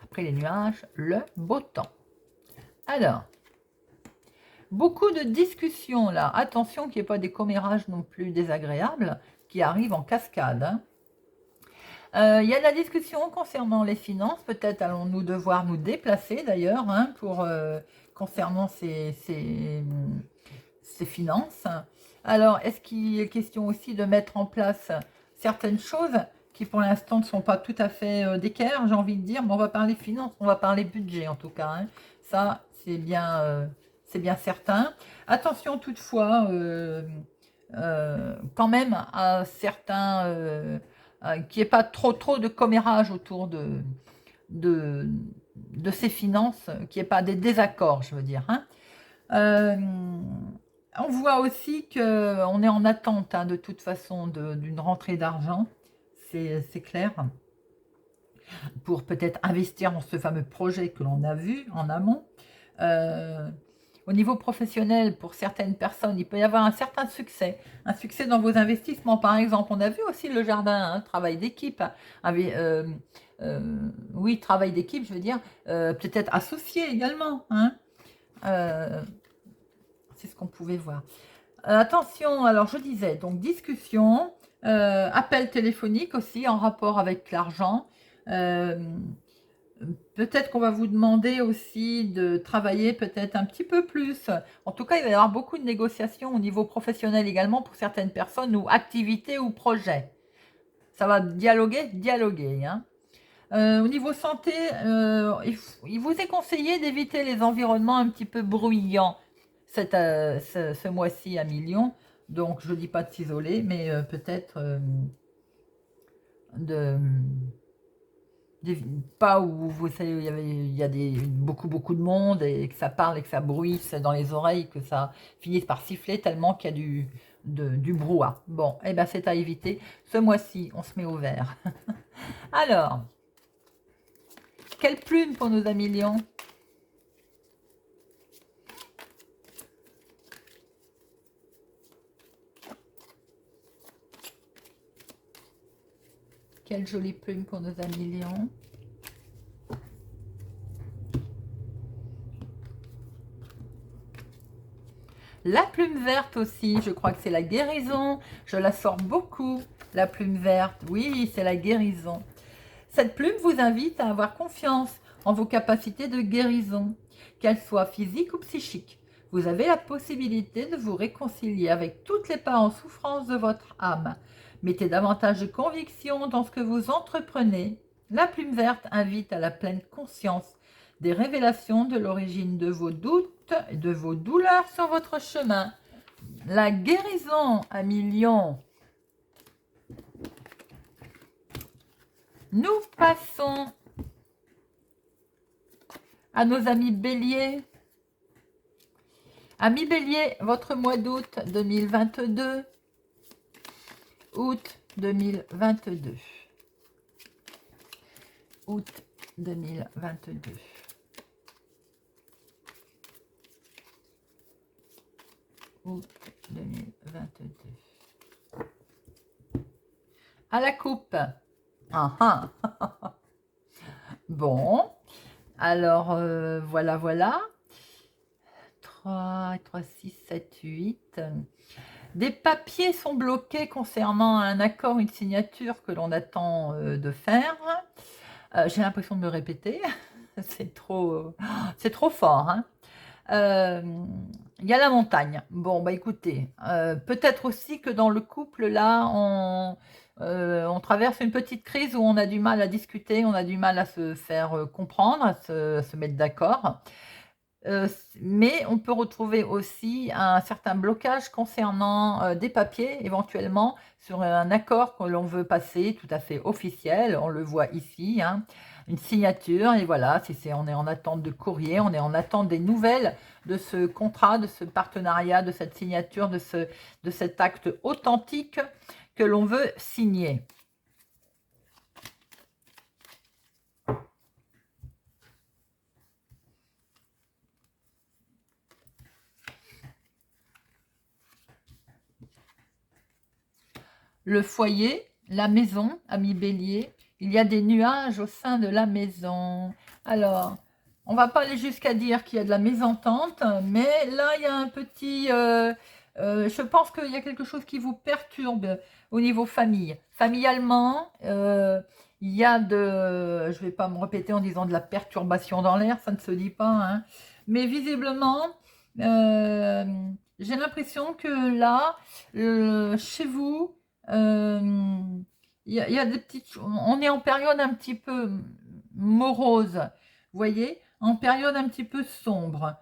Après les nuages, le beau temps. Alors, beaucoup de discussions là. Attention qu'il n'y ait pas des commérages non plus désagréables qui arrivent en cascade. Hein. Il y a de la discussion concernant les finances. Peut-être allons-nous devoir nous déplacer d'ailleurs hein, pour concernant ces finances. Alors, est-ce qu'il est question aussi de mettre en place certaines choses qui pour l'instant ne sont pas tout à fait d'équerre, j'ai envie de dire, mais on va parler finances, on va parler budget en tout cas. Hein. Ça, c'est bien certain. Attention toutefois, quand même, à certains, qu'il n'y ait pas trop de commérage autour de ces finances, qu'il n'y ait pas des désaccords, je veux dire. Hein. On voit aussi qu'on est en attente hein, de toute façon d'une rentrée d'argent, c'est clair, pour peut-être investir dans ce fameux projet que l'on a vu en amont. Au niveau professionnel, pour certaines personnes, il peut y avoir un certain succès. Un succès dans vos investissements, par exemple. On a vu aussi le jardin, hein, travail d'équipe. Oui, travail d'équipe, je veux dire. Peut-être associé également. Hein. C'est ce qu'on pouvait voir. Attention, alors je disais, donc discussion, appel téléphonique aussi en rapport avec l'argent. peut-être qu'on va vous demander aussi de travailler peut-être un petit peu plus. En tout cas, il va y avoir beaucoup de négociations au niveau professionnel également pour certaines personnes ou activités ou projets. Ça va dialoguer, dialoguer, hein. Au niveau santé, il vous est conseillé d'éviter les environnements un petit peu bruyants ce mois-ci à Million. Donc, je ne dis pas de s'isoler, mais peut-être de pas où vous savez, il y a beaucoup de monde et que ça parle et que ça bruisse dans les oreilles, que ça finisse par siffler tellement qu'il y a du brouhaha. Bon, et ben c'est à éviter. Ce mois-ci, on se met au vert. Alors, quelle plume pour nos amis lions? Quelle jolie plume pour nos amis lions. La plume verte aussi, je crois que c'est la guérison. Je la sors beaucoup, la plume verte. Oui, c'est la guérison. Cette plume vous invite à avoir confiance en vos capacités de guérison, qu'elles soient physiques ou psychiques. Vous avez la possibilité de vous réconcilier avec toutes les parts en souffrance de votre âme. Mettez davantage de conviction dans ce que vous entreprenez. La plume verte invite à la pleine conscience des révélations de l'origine de vos doutes et de vos douleurs sur votre chemin. La guérison, amis lions. Nous passons à nos amis béliers. Amis béliers, votre mois d'août 2022. Août 2022. Août 2022. Août 2022. À la coupe. Ah, ah. Bon, alors voilà. 3, 6, 7, 8. Des papiers sont bloqués concernant un accord, une signature que l'on attend de faire. J'ai l'impression de me répéter. C'est trop fort, hein. Il y a la montagne. Bon, bah écoutez, peut-être aussi que dans le couple, là, on traverse une petite crise où on a du mal à discuter, on a du mal à se faire comprendre, à se mettre d'accord. Mais on peut retrouver aussi un certain blocage concernant des papiers, éventuellement, sur un accord que l'on veut passer tout à fait officiel. On le voit ici, hein, une signature. Et voilà, on est en attente de courrier, on est en attente des nouvelles de ce contrat, de ce partenariat, de cette signature, de cet acte authentique que l'on veut signer. Le foyer, la maison, ami bélier, il y a des nuages au sein de la maison. Alors, on va pas aller jusqu'à dire qu'il y a de la mésentente, mais là, il y a un petit... je pense qu'il y a quelque chose qui vous perturbe au niveau famille. Familialement, il y a de... Je vais pas me répéter en disant de la perturbation dans l'air, ça ne se dit pas, hein. Mais visiblement, j'ai l'impression que là, chez vous, il y a des petites... On est en période un petit peu morose, vous voyez, en période un petit peu sombre.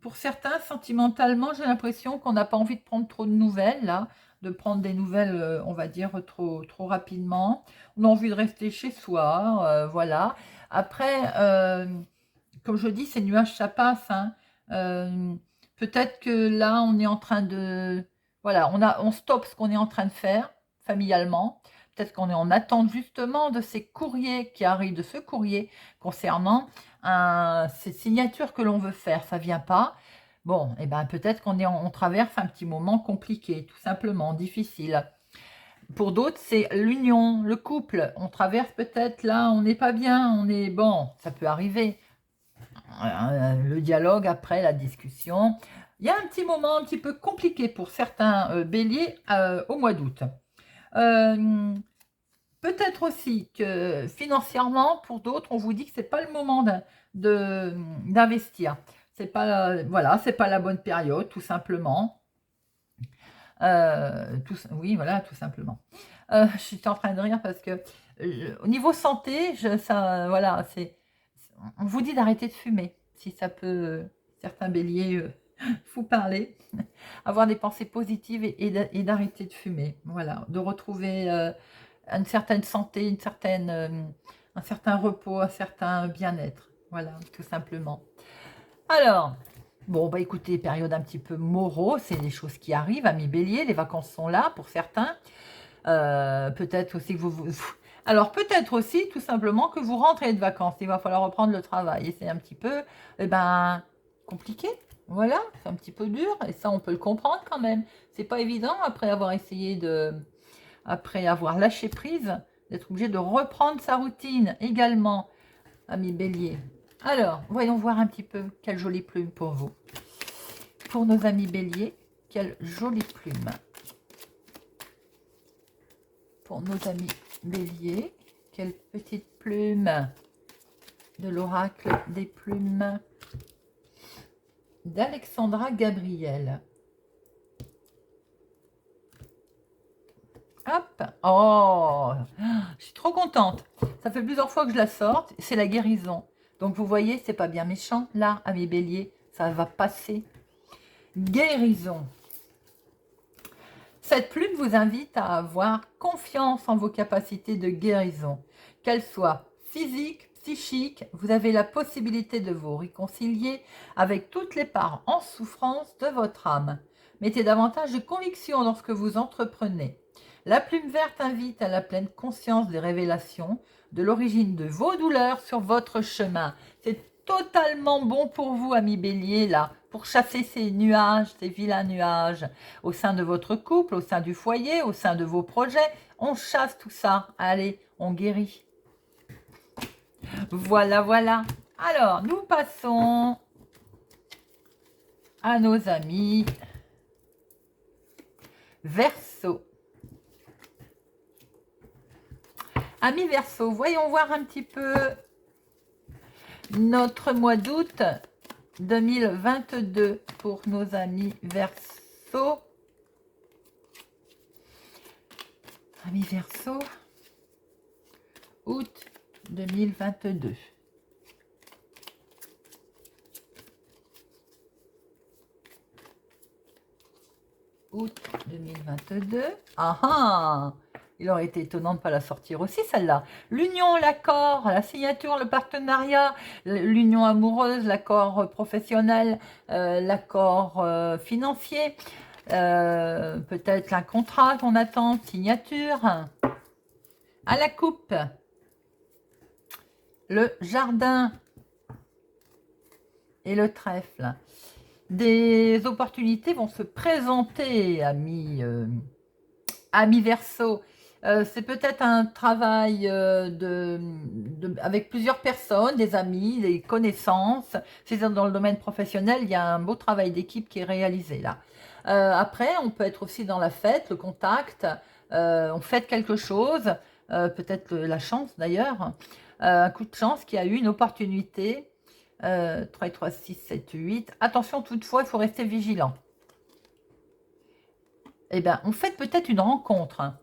Pour certains, sentimentalement, j'ai l'impression qu'on n'a pas envie de prendre trop de nouvelles, là, de prendre des nouvelles, on va dire, trop rapidement. On a envie de rester chez soi, voilà. Après, comme je dis, ces nuages, ça passe, hein. Peut-être que là, on est en train de... Voilà, on stoppe ce qu'on est en train de faire familialement. Peut-être qu'on est en attente justement de ces courriers qui arrivent, de ce courrier concernant ces signatures que l'on veut faire. Ça vient pas. Bon, et ben peut-être on traverse un petit moment compliqué, tout simplement, difficile. Pour d'autres, c'est l'union, le couple. On traverse peut-être là, on n'est pas bien, on est... Bon, ça peut arriver. Le dialogue après, la discussion. Il y a un petit moment un petit peu compliqué pour certains béliers au mois d'août. peut-être aussi que financièrement, pour d'autres, on vous dit que c'est pas le moment d'investir. C'est pas voilà, c'est pas la bonne période, tout simplement. Oui, voilà, tout simplement. Je suis en train de rire parce que au niveau santé, ça, voilà, on vous dit d'arrêter de fumer, si ça peut certains béliers vous parler, avoir des pensées positives et d'arrêter de fumer, voilà, de retrouver une certaine santé, un certain repos, un certain bien-être, voilà, tout simplement. Alors, bon, bah écoutez, période un petit peu morose, c'est des choses qui arrivent, amis bélier, les vacances sont là pour certains. Peut-être aussi que alors peut-être aussi tout simplement que vous rentrez de vacances, il va falloir reprendre le travail et c'est un petit peu compliqué. Voilà, c'est un petit peu dur et ça on peut le comprendre quand même. C'est pas évident après avoir après avoir lâché prise, d'être obligé de reprendre sa routine également, ami bélier. Alors, voyons voir un petit peu quelle jolie plume pour vous. Pour nos amis béliers, quelle jolie plume. Pour nos amis béliers, quelle petite plume de l'oracle des plumes d'Alexandra Gabriel. Hop, oh, je suis trop contente. Ça fait plusieurs fois que je la sorte, c'est la guérison. Donc vous voyez, c'est pas bien méchant. Là, à mes béliers, ça va passer. Guérison. Cette plume vous invite à avoir confiance en vos capacités de guérison. Qu'elles soient physiques, psychiques, vous avez la possibilité de vous réconcilier avec toutes les parts en souffrance de votre âme. Mettez davantage de conviction dans ce que vous entreprenez. La plume verte invite à la pleine conscience des révélations de l'origine de vos douleurs sur votre chemin. C'est totalement bon pour vous, amis bélier, là, pour chasser ces nuages, ces vilains nuages, au sein de votre couple, au sein du foyer, au sein de vos projets. On chasse tout ça. Allez, on guérit. Voilà, voilà. Alors, nous passons à nos amis Verseau. Amis Verseau, voyons voir un petit peu notre mois d'août 2022 pour nos amis Verseau. Amis Verseau, août 2022. Août 2022. Ah ah! Il aurait été étonnant de ne pas la sortir aussi, celle-là. L'union, l'accord, la signature, le partenariat, l'union amoureuse, l'accord professionnel, l'accord financier, peut-être un contrat qu'on attend, signature. À la coupe, le jardin et le trèfle. Des opportunités vont se présenter, amis Verseau. C'est peut-être un travail avec plusieurs personnes, des amis, des connaissances. Si c'est dans le domaine professionnel, il y a un beau travail d'équipe qui est réalisé là. Après, on peut être aussi dans la fête, le contact. On fête quelque chose, peut-être la chance d'ailleurs. Un coup de chance qui a eu une opportunité. 3, 3, 6, 7, 8. Attention toutefois, il faut rester vigilant. Eh bien, on fait peut-être une rencontre. Hein.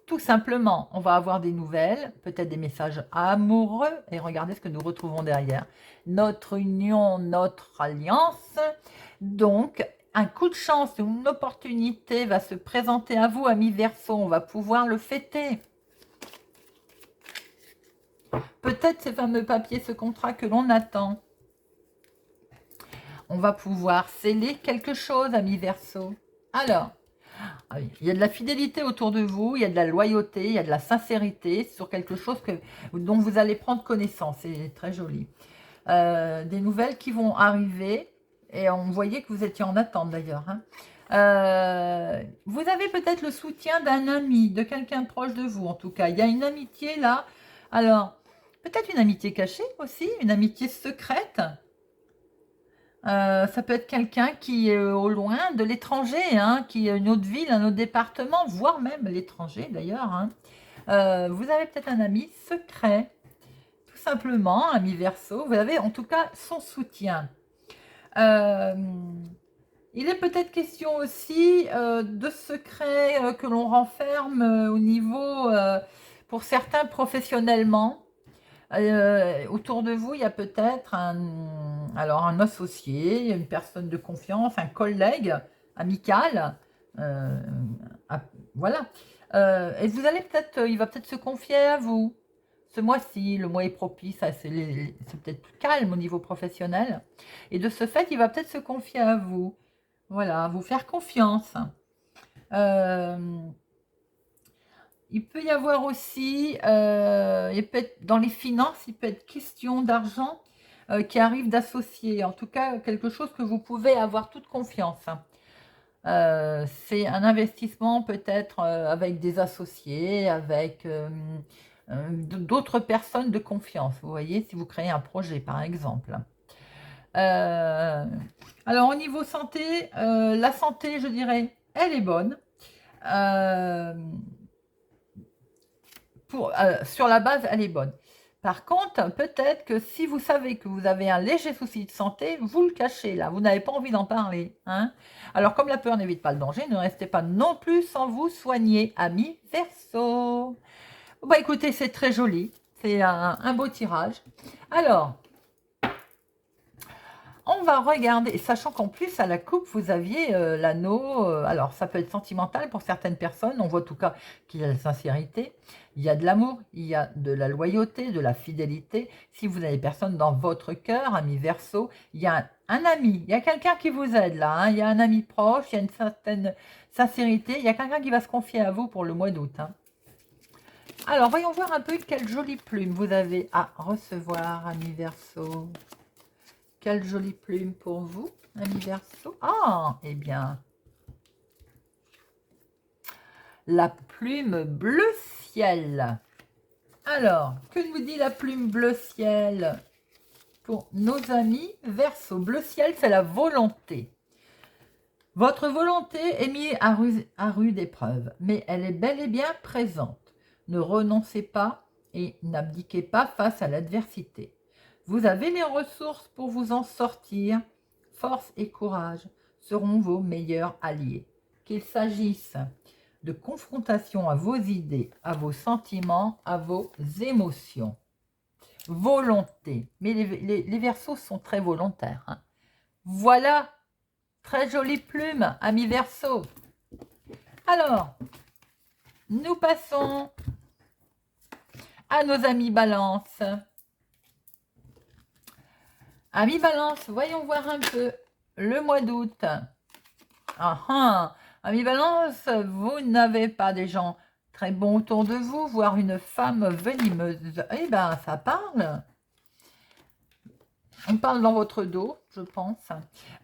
Tout simplement, on va avoir des nouvelles, peut-être des messages amoureux. Et regardez ce que nous retrouvons derrière. Notre union, notre alliance. Donc, un coup de chance, une opportunité va se présenter à vous, amis Verseau. On va pouvoir le fêter. Peut-être ces fameux papiers, ce contrat que l'on attend. On va pouvoir sceller quelque chose, amis Verseau. Alors, il y a de la fidélité autour de vous, il y a de la loyauté, il y a de la sincérité sur quelque chose dont vous allez prendre connaissance. C'est très joli. Des nouvelles qui vont arriver et on voyait que vous étiez en attente d'ailleurs. Hein. Vous avez peut-être le soutien d'un ami, de quelqu'un proche de vous en tout cas. Il y a une amitié là. Alors, peut-être une amitié cachée aussi, une amitié secrète. Ça peut être quelqu'un qui est au loin de l'étranger, hein, qui est une autre ville, un autre département, voire même l'étranger d'ailleurs. Hein. Vous avez peut-être un ami secret, tout simplement, ami Verseau. Vous avez en tout cas son soutien. Euh, il est peut-être question aussi de secrets que l'on renferme au niveau, pour certains professionnellement. Autour de vous, il y a peut-être alors un associé, une personne de confiance, un collègue amical. euh, ah, voilà. Et vous allez peut-être, il va peut-être se confier à vous. Ce mois-ci, le mois est propice, c'est peut-être plus calme au niveau professionnel. Et de ce fait, il va peut-être se confier à vous. Voilà, vous faire confiance. Euh, il peut y avoir aussi, dans les finances, il peut être question d'argent qui arrive d'associés. En tout cas, quelque chose que vous pouvez avoir toute confiance. C'est un investissement peut-être avec des associés, avec d'autres personnes de confiance. Vous voyez, si vous créez un projet, par exemple. Euh, alors, au niveau santé, la santé, je dirais, elle est bonne. Euh, sur la base, elle est bonne. Par contre, peut-être que si vous savez que vous avez un léger souci de santé, vous le cachez là, vous n'avez pas envie d'en parler. Hein. Alors, comme la peur n'évite pas le danger, ne restez pas non plus sans vous soigner, amis Verseau. Bah écoutez, c'est très joli, c'est un beau tirage. Alors, on va regarder, sachant qu'en plus, à la coupe, vous aviez l'anneau. Alors, ça peut être sentimental pour certaines personnes. On voit en tout cas qu'il y a de la sincérité. Il y a de l'amour, il y a de la loyauté, de la fidélité. Si vous avez personne dans votre cœur, ami Verseau, il y a un ami, il y a quelqu'un qui vous aide là. Hein. Il y a un ami proche, il y a une certaine sincérité. Il y a quelqu'un qui va se confier à vous pour le mois d'août. Hein. Alors, voyons voir un peu quelle jolie plume vous avez à recevoir, ami Verseau. Quelle jolie plume pour vous, ami Verseau. Ah, eh bien, la plume bleu ciel. Alors, que nous dit la plume bleu ciel pour nos amis Verseau? Bleu ciel, c'est la volonté. Votre volonté est mise à rude épreuve, mais elle est bel et bien présente. Ne renoncez pas et n'abdiquez pas face à l'adversité. Vous avez les ressources pour vous en sortir. Force et courage seront vos meilleurs alliés. Qu'il s'agisse de confrontation à vos idées, à vos sentiments, à vos émotions. Volonté. Mais les Verseaux sont très volontaires. Hein. Voilà, très jolie plume, ami Verseau. Alors, nous passons à nos amis Balance. Amis Balance, voyons voir un peu le mois d'août. Amis Balance, vous n'avez pas des gens très bons autour de vous, voire une femme venimeuse. Eh bien, ça parle. On parle dans votre dos, je pense.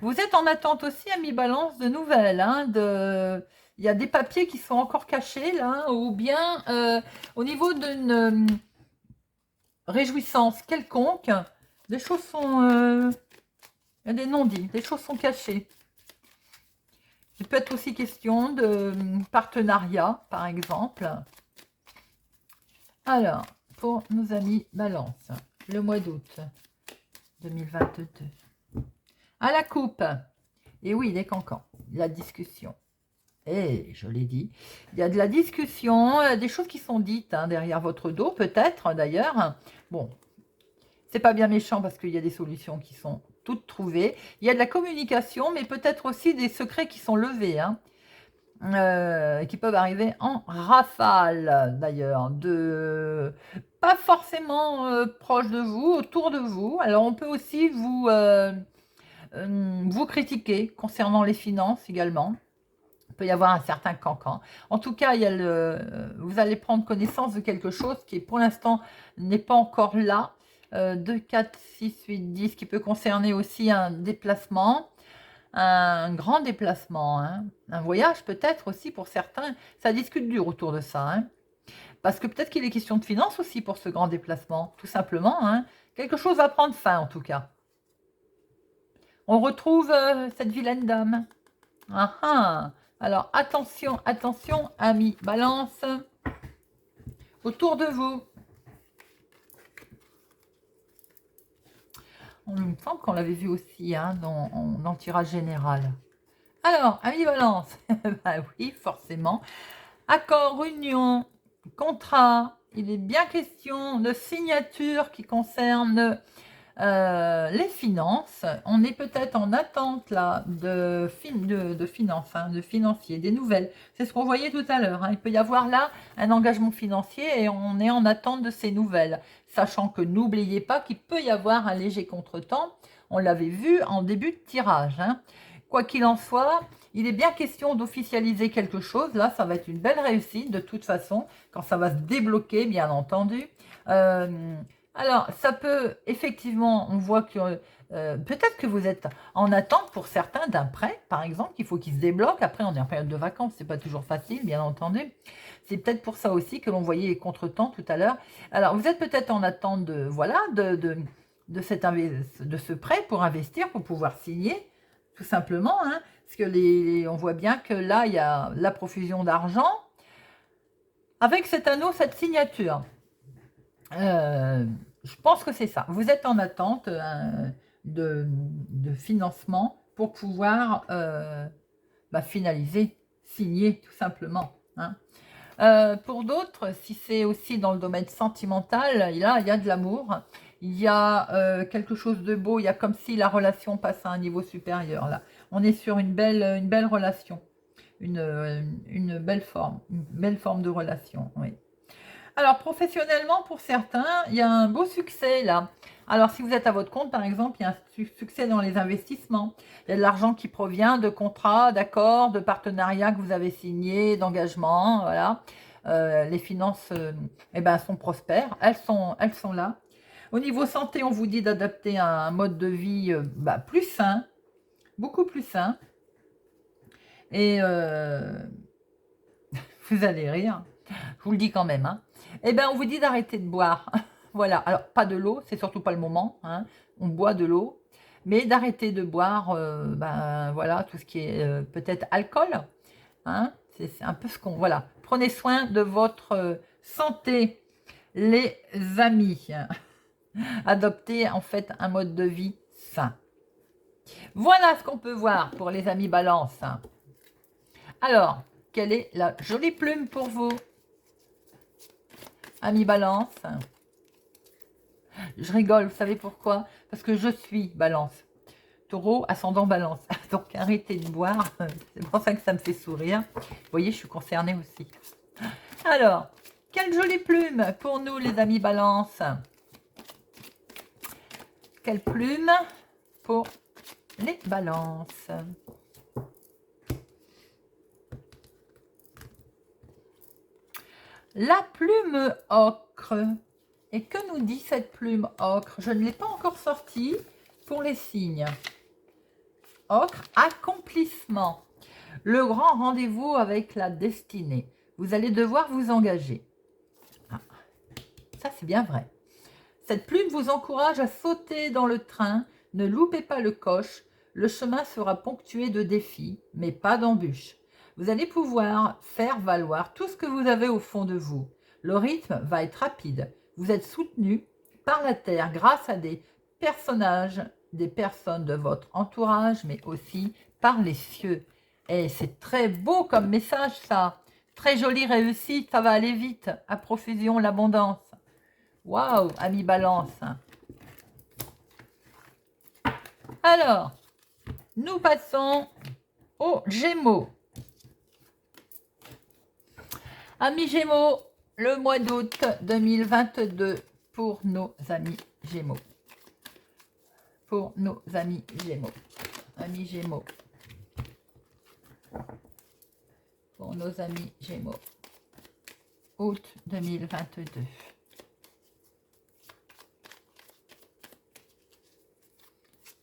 Vous êtes en attente aussi, amis Balance, de nouvelles. Hein, il y a des papiers qui sont encore cachés, là, ou bien au niveau d'une réjouissance quelconque, des choses sont... il y a des non-dits, des choses sont cachées. Il peut être aussi question de partenariat, par exemple. Alors, pour nos amis Balance, le mois d'août 2022. À la coupe. Et oui, les cancans, la discussion. Et je l'ai dit, il y a de la discussion, des choses qui sont dites hein, derrière votre dos, peut-être d'ailleurs. Bon, c'est pas bien méchant parce qu'il y a des solutions qui sont toutes trouvées. Il y a de la communication, mais peut-être aussi des secrets qui sont levés, hein, qui peuvent arriver en rafale d'ailleurs, pas forcément proche de vous, autour de vous. Alors on peut aussi vous critiquer concernant les finances également. Il peut y avoir un certain cancan. En tout cas, vous allez prendre connaissance de quelque chose qui, pour l'instant, n'est pas encore là. 2, 4, 6, 8, 10, qui peut concerner aussi un déplacement, un grand déplacement, hein. Un voyage peut-être aussi pour certains. Ça discute dur autour de ça. Hein. Parce que peut-être qu'il est question de finances aussi pour ce grand déplacement, tout simplement. Hein. Quelque chose va prendre fin en tout cas. On retrouve cette vilaine dame. Ah ah. Alors, attention, attention, amis Balance. autour de vous. Il me semble qu'on l'avait vu aussi hein, dans le tirage général. Alors, amis Balance, bah oui, forcément. Accord, union, contrat, il est bien question de signature qui concerne les finances. On est peut-être en attente là de finances, hein, de financier, des nouvelles. C'est ce qu'on voyait tout à l'heure. Hein. Il peut y avoir là un engagement financier et on est en attente de ces nouvelles. Sachant que n'oubliez pas qu'il peut y avoir un léger contretemps. On l'avait vu en début de tirage. Hein. Quoi qu'il en soit, il est bien question d'officialiser quelque chose. Là, ça va être une belle réussite de toute façon, quand ça va se débloquer, bien entendu. Alors, ça peut, effectivement, on voit que peut-être que vous êtes en attente pour certains d'un prêt, par exemple, qu'il faut qu'il se débloque. Après, on est en période de vacances, c'est pas toujours facile, bien entendu. C'est peut-être pour ça aussi que l'on voyait les contretemps tout à l'heure. Alors, vous êtes peut-être en attente de, voilà, de ce prêt pour investir, pour pouvoir signer, tout simplement. Hein, parce que on voit bien que là, il y a la profusion d'argent avec cet anneau, cette signature. Je pense que c'est ça. Vous êtes en attente de financement pour pouvoir finaliser, signer tout simplement. Hein. Pour d'autres, si c'est aussi dans le domaine sentimental, là, il y a de l'amour, il y a quelque chose de beau, il y a comme si la relation passe à un niveau supérieur. Là, on est sur une belle relation, une belle forme de relation. Oui. Alors, professionnellement, pour certains, il y a un beau succès là. Alors, si vous êtes à votre compte, par exemple, il y a un succès dans les investissements. Il y a de l'argent qui provient de contrats, d'accords, de partenariats que vous avez signés, d'engagements, voilà. Les finances sont prospères, elles sont là. Au niveau santé, on vous dit d'adapter un mode de vie plus sain, beaucoup plus sain. Et vous allez rire, je vous le dis quand même, hein. On vous dit d'arrêter de boire. Voilà, alors pas de l'eau, c'est surtout pas le moment, hein. On boit de l'eau, mais d'arrêter de boire, voilà, tout ce qui est peut-être alcool, hein. C'est un peu ce qu'on... Voilà, prenez soin de votre santé, les amis. Adoptez en fait un mode de vie sain. Voilà ce qu'on peut voir pour les amis Balance. Alors, quelle est la jolie plume pour vous, amis Balance? Je rigole, vous savez pourquoi? Parce que je suis Balance. Taureau, ascendant Balance. Donc arrêtez de boire, c'est pour ça que ça me fait sourire. Vous voyez, je suis concernée aussi. Alors, quelle jolie plume pour nous les amis Balance. Quelle plume pour les Balances. La plume ocre. Et que nous dit cette plume ocre? Je ne l'ai pas encore sortie pour les signes. Ocre, accomplissement. Le grand rendez-vous avec la destinée. Vous allez devoir vous engager. Ah, ça, c'est bien vrai. Cette plume vous encourage à sauter dans le train. Ne loupez pas le coche. Le chemin sera ponctué de défis, mais pas d'embûches. Vous allez pouvoir faire valoir tout ce que vous avez au fond de vous. Le rythme va être rapide. Vous êtes soutenu par la terre grâce à des personnages, des personnes de votre entourage, mais aussi par les cieux. Et c'est très beau comme message, ça. Très jolie réussite, ça va aller vite. À profusion, l'abondance. Waouh, ami Balance. Alors, nous passons aux Gémeaux. Amis Gémeaux, le mois d'août 2022 pour nos amis Gémeaux. Pour nos amis Gémeaux. Amis Gémeaux. Pour nos amis Gémeaux. Août 2022.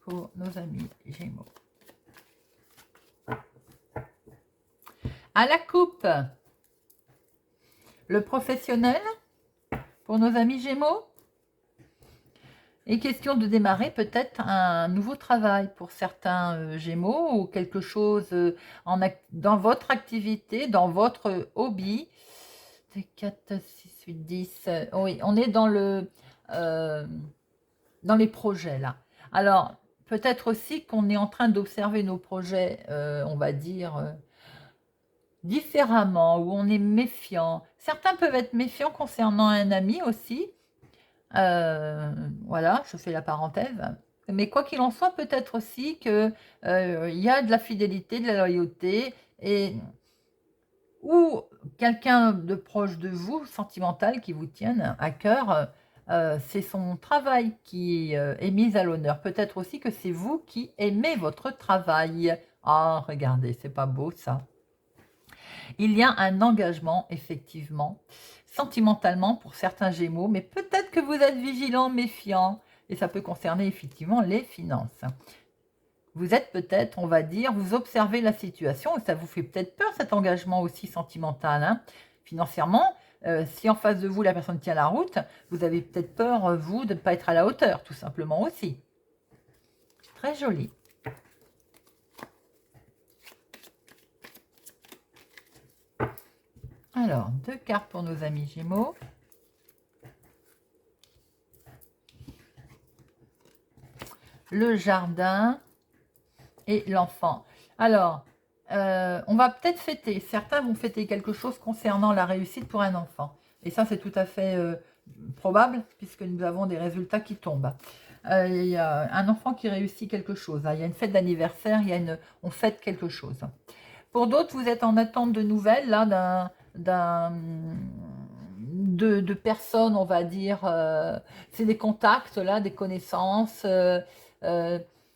Pour nos amis Gémeaux. À la coupe, le professionnel pour nos amis Gémeaux. Et question de démarrer peut-être un nouveau travail pour certains Gémeaux ou quelque chose dans votre activité, dans votre hobby. 4, 6, 8, 10. Oui, on est euh, dans les projets là. Alors, peut-être aussi qu'on est en train d'observer nos projets, on va dire, différemment, où on est méfiant. Certains peuvent être méfiants concernant un ami aussi. Voilà, je fais la parenthèse. Mais quoi qu'il en soit, peut-être aussi que il y a de la fidélité, de la loyauté, et ou quelqu'un de proche de vous, sentimental, qui vous tienne à cœur, c'est son travail qui est mis à l'honneur. Peut-être aussi que c'est vous qui aimez votre travail. Ah, regardez, c'est pas beau ça. Il y a un engagement, effectivement, sentimentalement pour certains Gémeaux, mais peut-être que vous êtes vigilant, méfiant, et ça peut concerner effectivement les finances. Vous êtes peut-être, on va dire, vous observez la situation, et ça vous fait peut-être peur cet engagement aussi sentimental, hein. Financièrement, si en face de vous la personne tient la route, vous avez peut-être peur, vous, de ne pas être à la hauteur, tout simplement aussi. Très joli. Alors, 2 cartes pour nos amis Gémeaux. Le jardin et l'enfant. Alors, on va peut-être fêter. Certains vont fêter quelque chose concernant la réussite pour un enfant. Et ça, c'est tout à fait probable, puisque nous avons des résultats qui tombent. Il y a un enfant qui réussit quelque chose, hein. Il y a une fête d'anniversaire, on fête quelque chose. Pour d'autres, vous êtes en attente de nouvelles, là, de personnes, on va dire. C'est des contacts, là, des connaissances.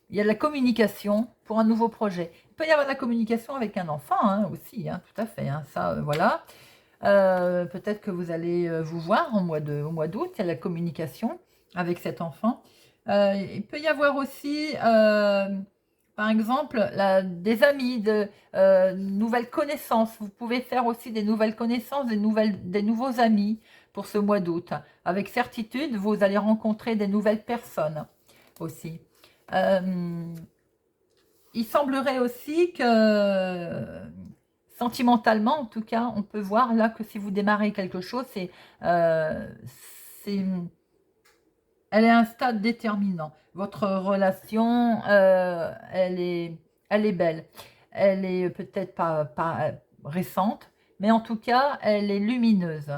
Il y a de la communication pour un nouveau projet. Il peut y avoir de la communication avec un enfant, hein, aussi, hein, tout à fait. Hein, ça, voilà. Peut-être que vous allez vous voir au mois d'août. Il y a la communication avec cet enfant. Il peut y avoir aussi, par exemple, des amis, nouvelles connaissances. Vous pouvez faire aussi des nouvelles connaissances, des nouveaux amis pour ce mois d'août. Avec certitude, vous allez rencontrer des nouvelles personnes aussi. Il semblerait aussi que, sentimentalement en tout cas, on peut voir là que si vous démarrez quelque chose, c'est elle est à un stade déterminant. Votre relation, elle est belle. Elle est peut-être pas récente, mais en tout cas, elle est lumineuse.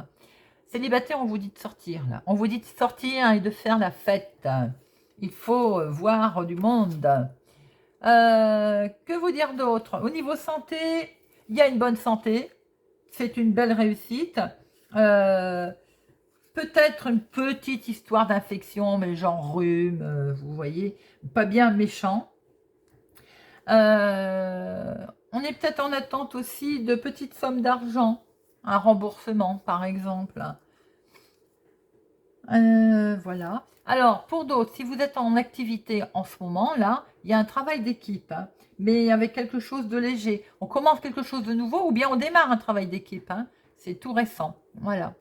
Célibataire, on vous dit de sortir là. On vous dit de sortir et de faire la fête. Il faut voir du monde. Que vous dire d'autre? Au niveau santé, il y a une bonne santé. C'est une belle réussite. Euh, Peut-être une petite histoire d'infection, mais genre rhume, vous voyez, pas bien méchant. On est peut-être en attente aussi de petites sommes d'argent, un remboursement par exemple. Voilà. Alors, pour d'autres, si vous êtes en activité en ce moment, là, il y a un travail d'équipe, hein, mais avec quelque chose de léger. On commence quelque chose de nouveau ou bien on démarre un travail d'équipe, hein. C'est tout récent. Voilà.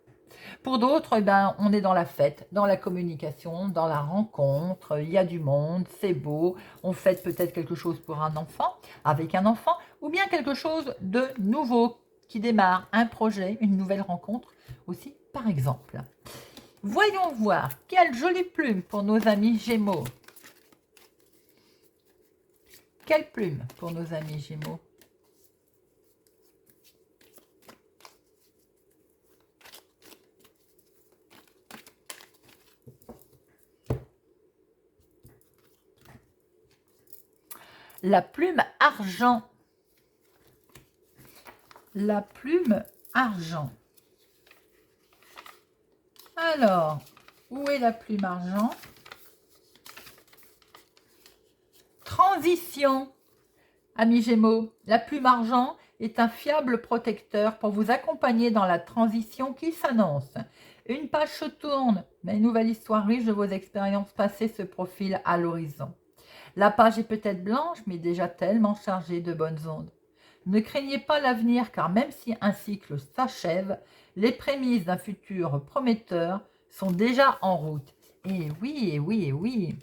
Pour d'autres, eh ben, on est dans la fête, dans la communication, dans la rencontre. Il y a du monde, c'est beau. On fête peut-être quelque chose pour un enfant, avec un enfant, ou bien quelque chose de nouveau qui démarre, un projet, une nouvelle rencontre aussi, par exemple. Voyons voir, quelle jolie plume pour nos amis Gémeaux. Quelle plume pour nos amis Gémeaux. La plume argent. La plume argent. Alors, où est la plume argent? Transition. Amis Gémeaux, la plume argent est un fiable protecteur pour vous accompagner dans la transition qui s'annonce. Une page se tourne, mais une nouvelle histoire riche de vos expériences passées se profile à l'horizon. La page est peut-être blanche, mais déjà tellement chargée de bonnes ondes. Ne craignez pas l'avenir, car même si un cycle s'achève, les prémices d'un futur prometteur sont déjà en route. Et oui, et oui, et oui.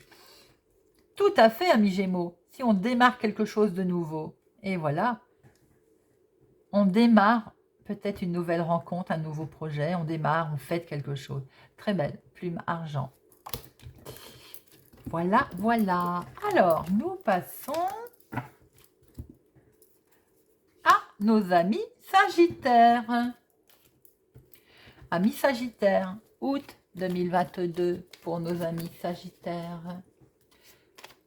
Tout à fait, amis Gémeaux, si on démarre quelque chose de nouveau. Et voilà, on démarre peut-être une nouvelle rencontre, un nouveau projet. On démarre, on fait quelque chose. Très belle, plume argent. Voilà, voilà. Alors, nous passons à nos amis Sagittaires. Amis Sagittaires, août 2022 pour nos amis Sagittaires.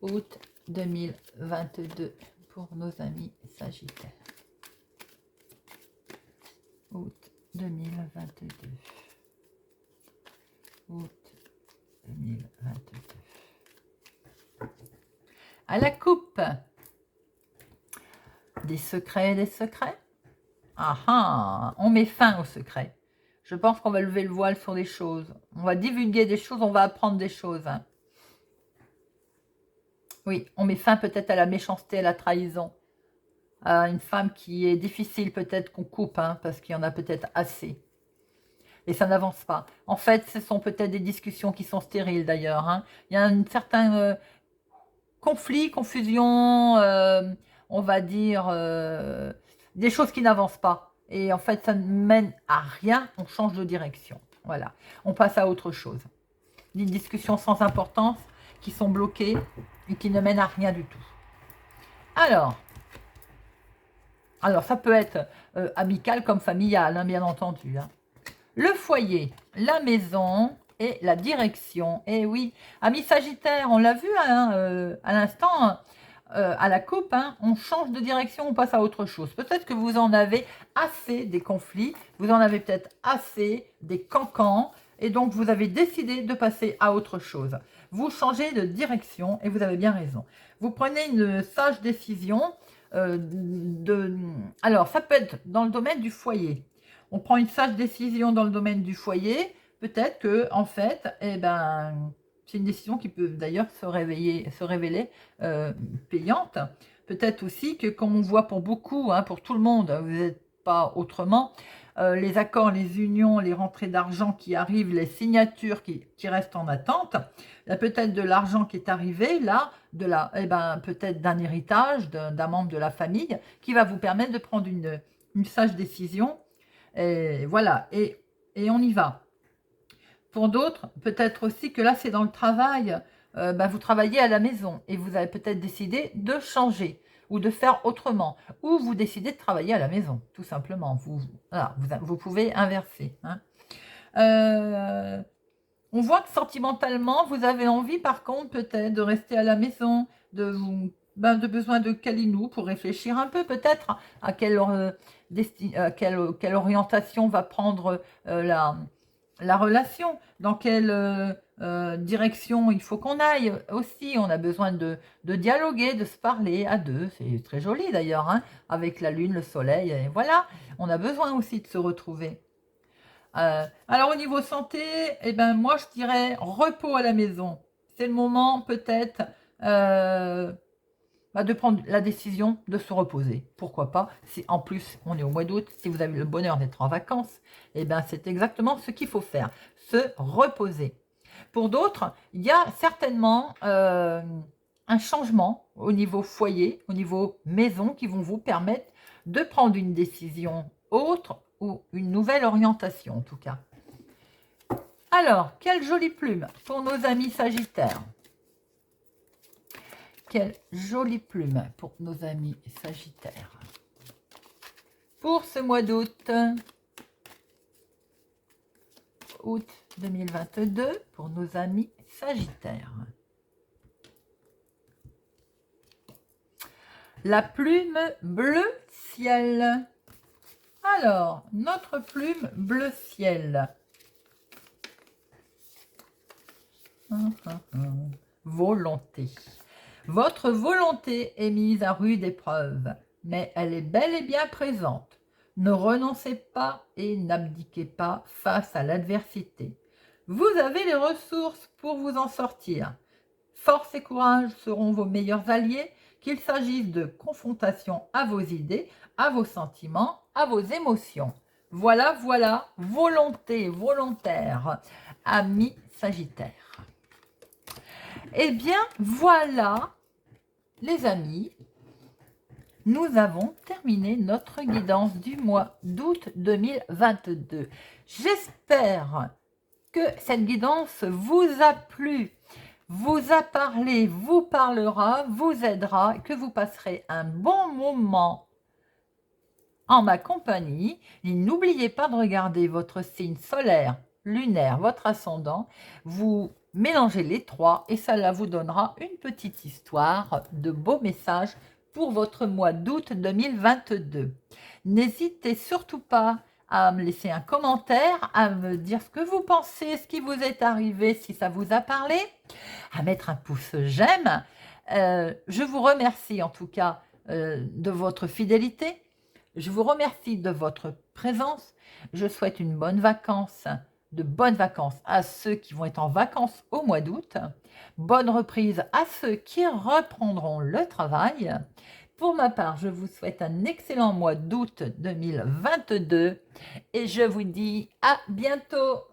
Août 2022 pour nos amis Sagittaires. Août 2022. Août 2022. À la coupe. Des secrets, des secrets. Ah ah, on met fin aux secrets. Je pense qu'on va lever le voile sur des choses. On va divulguer des choses, on va apprendre des choses. Hein. Oui, on met fin peut-être à la méchanceté, à la trahison. À une femme qui est difficile peut-être qu'on coupe, hein, parce qu'il y en a peut-être assez. Et ça n'avance pas. En fait, ce sont peut-être des discussions qui sont stériles d'ailleurs. Hein. Il y a un certain conflit, confusion, on va dire, des choses qui n'avancent pas. Et en fait, ça ne mène à rien, on change de direction. Voilà, on passe à autre chose. Des discussions sans importance qui sont bloquées et qui ne mènent à rien du tout. Alors ça peut être amical comme familial, hein, bien entendu. Hein. Le foyer, la maison et la direction. Et oui, amis Sagittaire, on l'a vu hein, à l'instant, à la coupe, hein, on change de direction, on passe à autre chose. Peut-être que vous en avez assez des conflits, vous en avez peut-être assez des cancans, et donc vous avez décidé de passer à autre chose. Vous changez de direction, et vous avez bien raison. Vous prenez une sage décision. Alors, ça peut être dans le domaine du foyer. On prend une sage décision dans le domaine du foyer. Peut-être que, en fait, c'est une décision qui peut d'ailleurs se révéler payante. Peut-être aussi que, comme on voit pour beaucoup, hein, pour tout le monde, vous n'êtes pas autrement, les accords, les unions, les rentrées d'argent qui arrivent, les signatures qui restent en attente, il y a peut-être de l'argent qui est arrivé là, peut-être d'un héritage, d'un membre de la famille, qui va vous permettre de prendre une sage décision. Et voilà, et on y va. Pour d'autres, peut-être aussi que là, c'est dans le travail. Vous travaillez à la maison et vous avez peut-être décidé de changer ou de faire autrement. Ou vous décidez de travailler à la maison, tout simplement. Vous pouvez inverser. Hein. On voit que sentimentalement, vous avez envie, par contre, peut-être de rester à la maison, de besoin de câlinou pour réfléchir un peu, peut-être, à quelle orientation va prendre la relation, dans quelle direction il faut qu'on aille aussi. On a besoin de dialoguer, de se parler à deux. C'est très joli d'ailleurs, hein, avec la lune, le soleil, et voilà. On a besoin aussi de se retrouver. Alors au niveau santé, moi je dirais repos à la maison. C'est le moment peut-être de prendre la décision de se reposer. Pourquoi pas? Si en plus on est au mois d'août, si vous avez le bonheur d'être en vacances, c'est exactement ce qu'il faut faire, se reposer. Pour d'autres, il y a certainement un changement au niveau foyer, au niveau maison, qui vont vous permettre de prendre une décision autre ou une nouvelle orientation en tout cas. Alors, quelle jolie plume pour nos amis Sagittaires. Quelle jolie plume pour nos amis Sagittaires. Pour ce mois d'août, août 2022, pour nos amis Sagittaires. La plume bleu ciel. Alors, notre plume bleu ciel. Volonté. Votre volonté est mise à rude épreuve, mais elle est bel et bien présente. Ne renoncez pas et n'abdiquez pas face à l'adversité. Vous avez les ressources pour vous en sortir. Force et courage seront vos meilleurs alliés, qu'il s'agisse de confrontation à vos idées, à vos sentiments, à vos émotions. Voilà, volonté, volontaire, amis Sagittaire. Eh bien, voilà, les amis, nous avons terminé notre guidance du mois d'août 2022. J'espère que cette guidance vous a plu, vous a parlé, vous parlera, vous aidera, que vous passerez un bon moment en ma compagnie. Et n'oubliez pas de regarder votre signe solaire, lunaire, votre ascendant. Vous mélangez les trois et cela vous donnera une petite histoire de beaux messages pour votre mois d'août 2022. N'hésitez surtout pas à me laisser un commentaire, à me dire ce que vous pensez, ce qui vous est arrivé, si ça vous a parlé, à mettre un pouce j'aime. Je vous remercie en tout cas de votre fidélité. Je vous remercie de votre présence. Je souhaite une bonne vacance, de bonnes vacances à ceux qui vont être en vacances au mois d'août. Bonne reprise à ceux qui reprendront le travail. Pour ma part, je vous souhaite un excellent mois d'août 2022 et je vous dis à bientôt.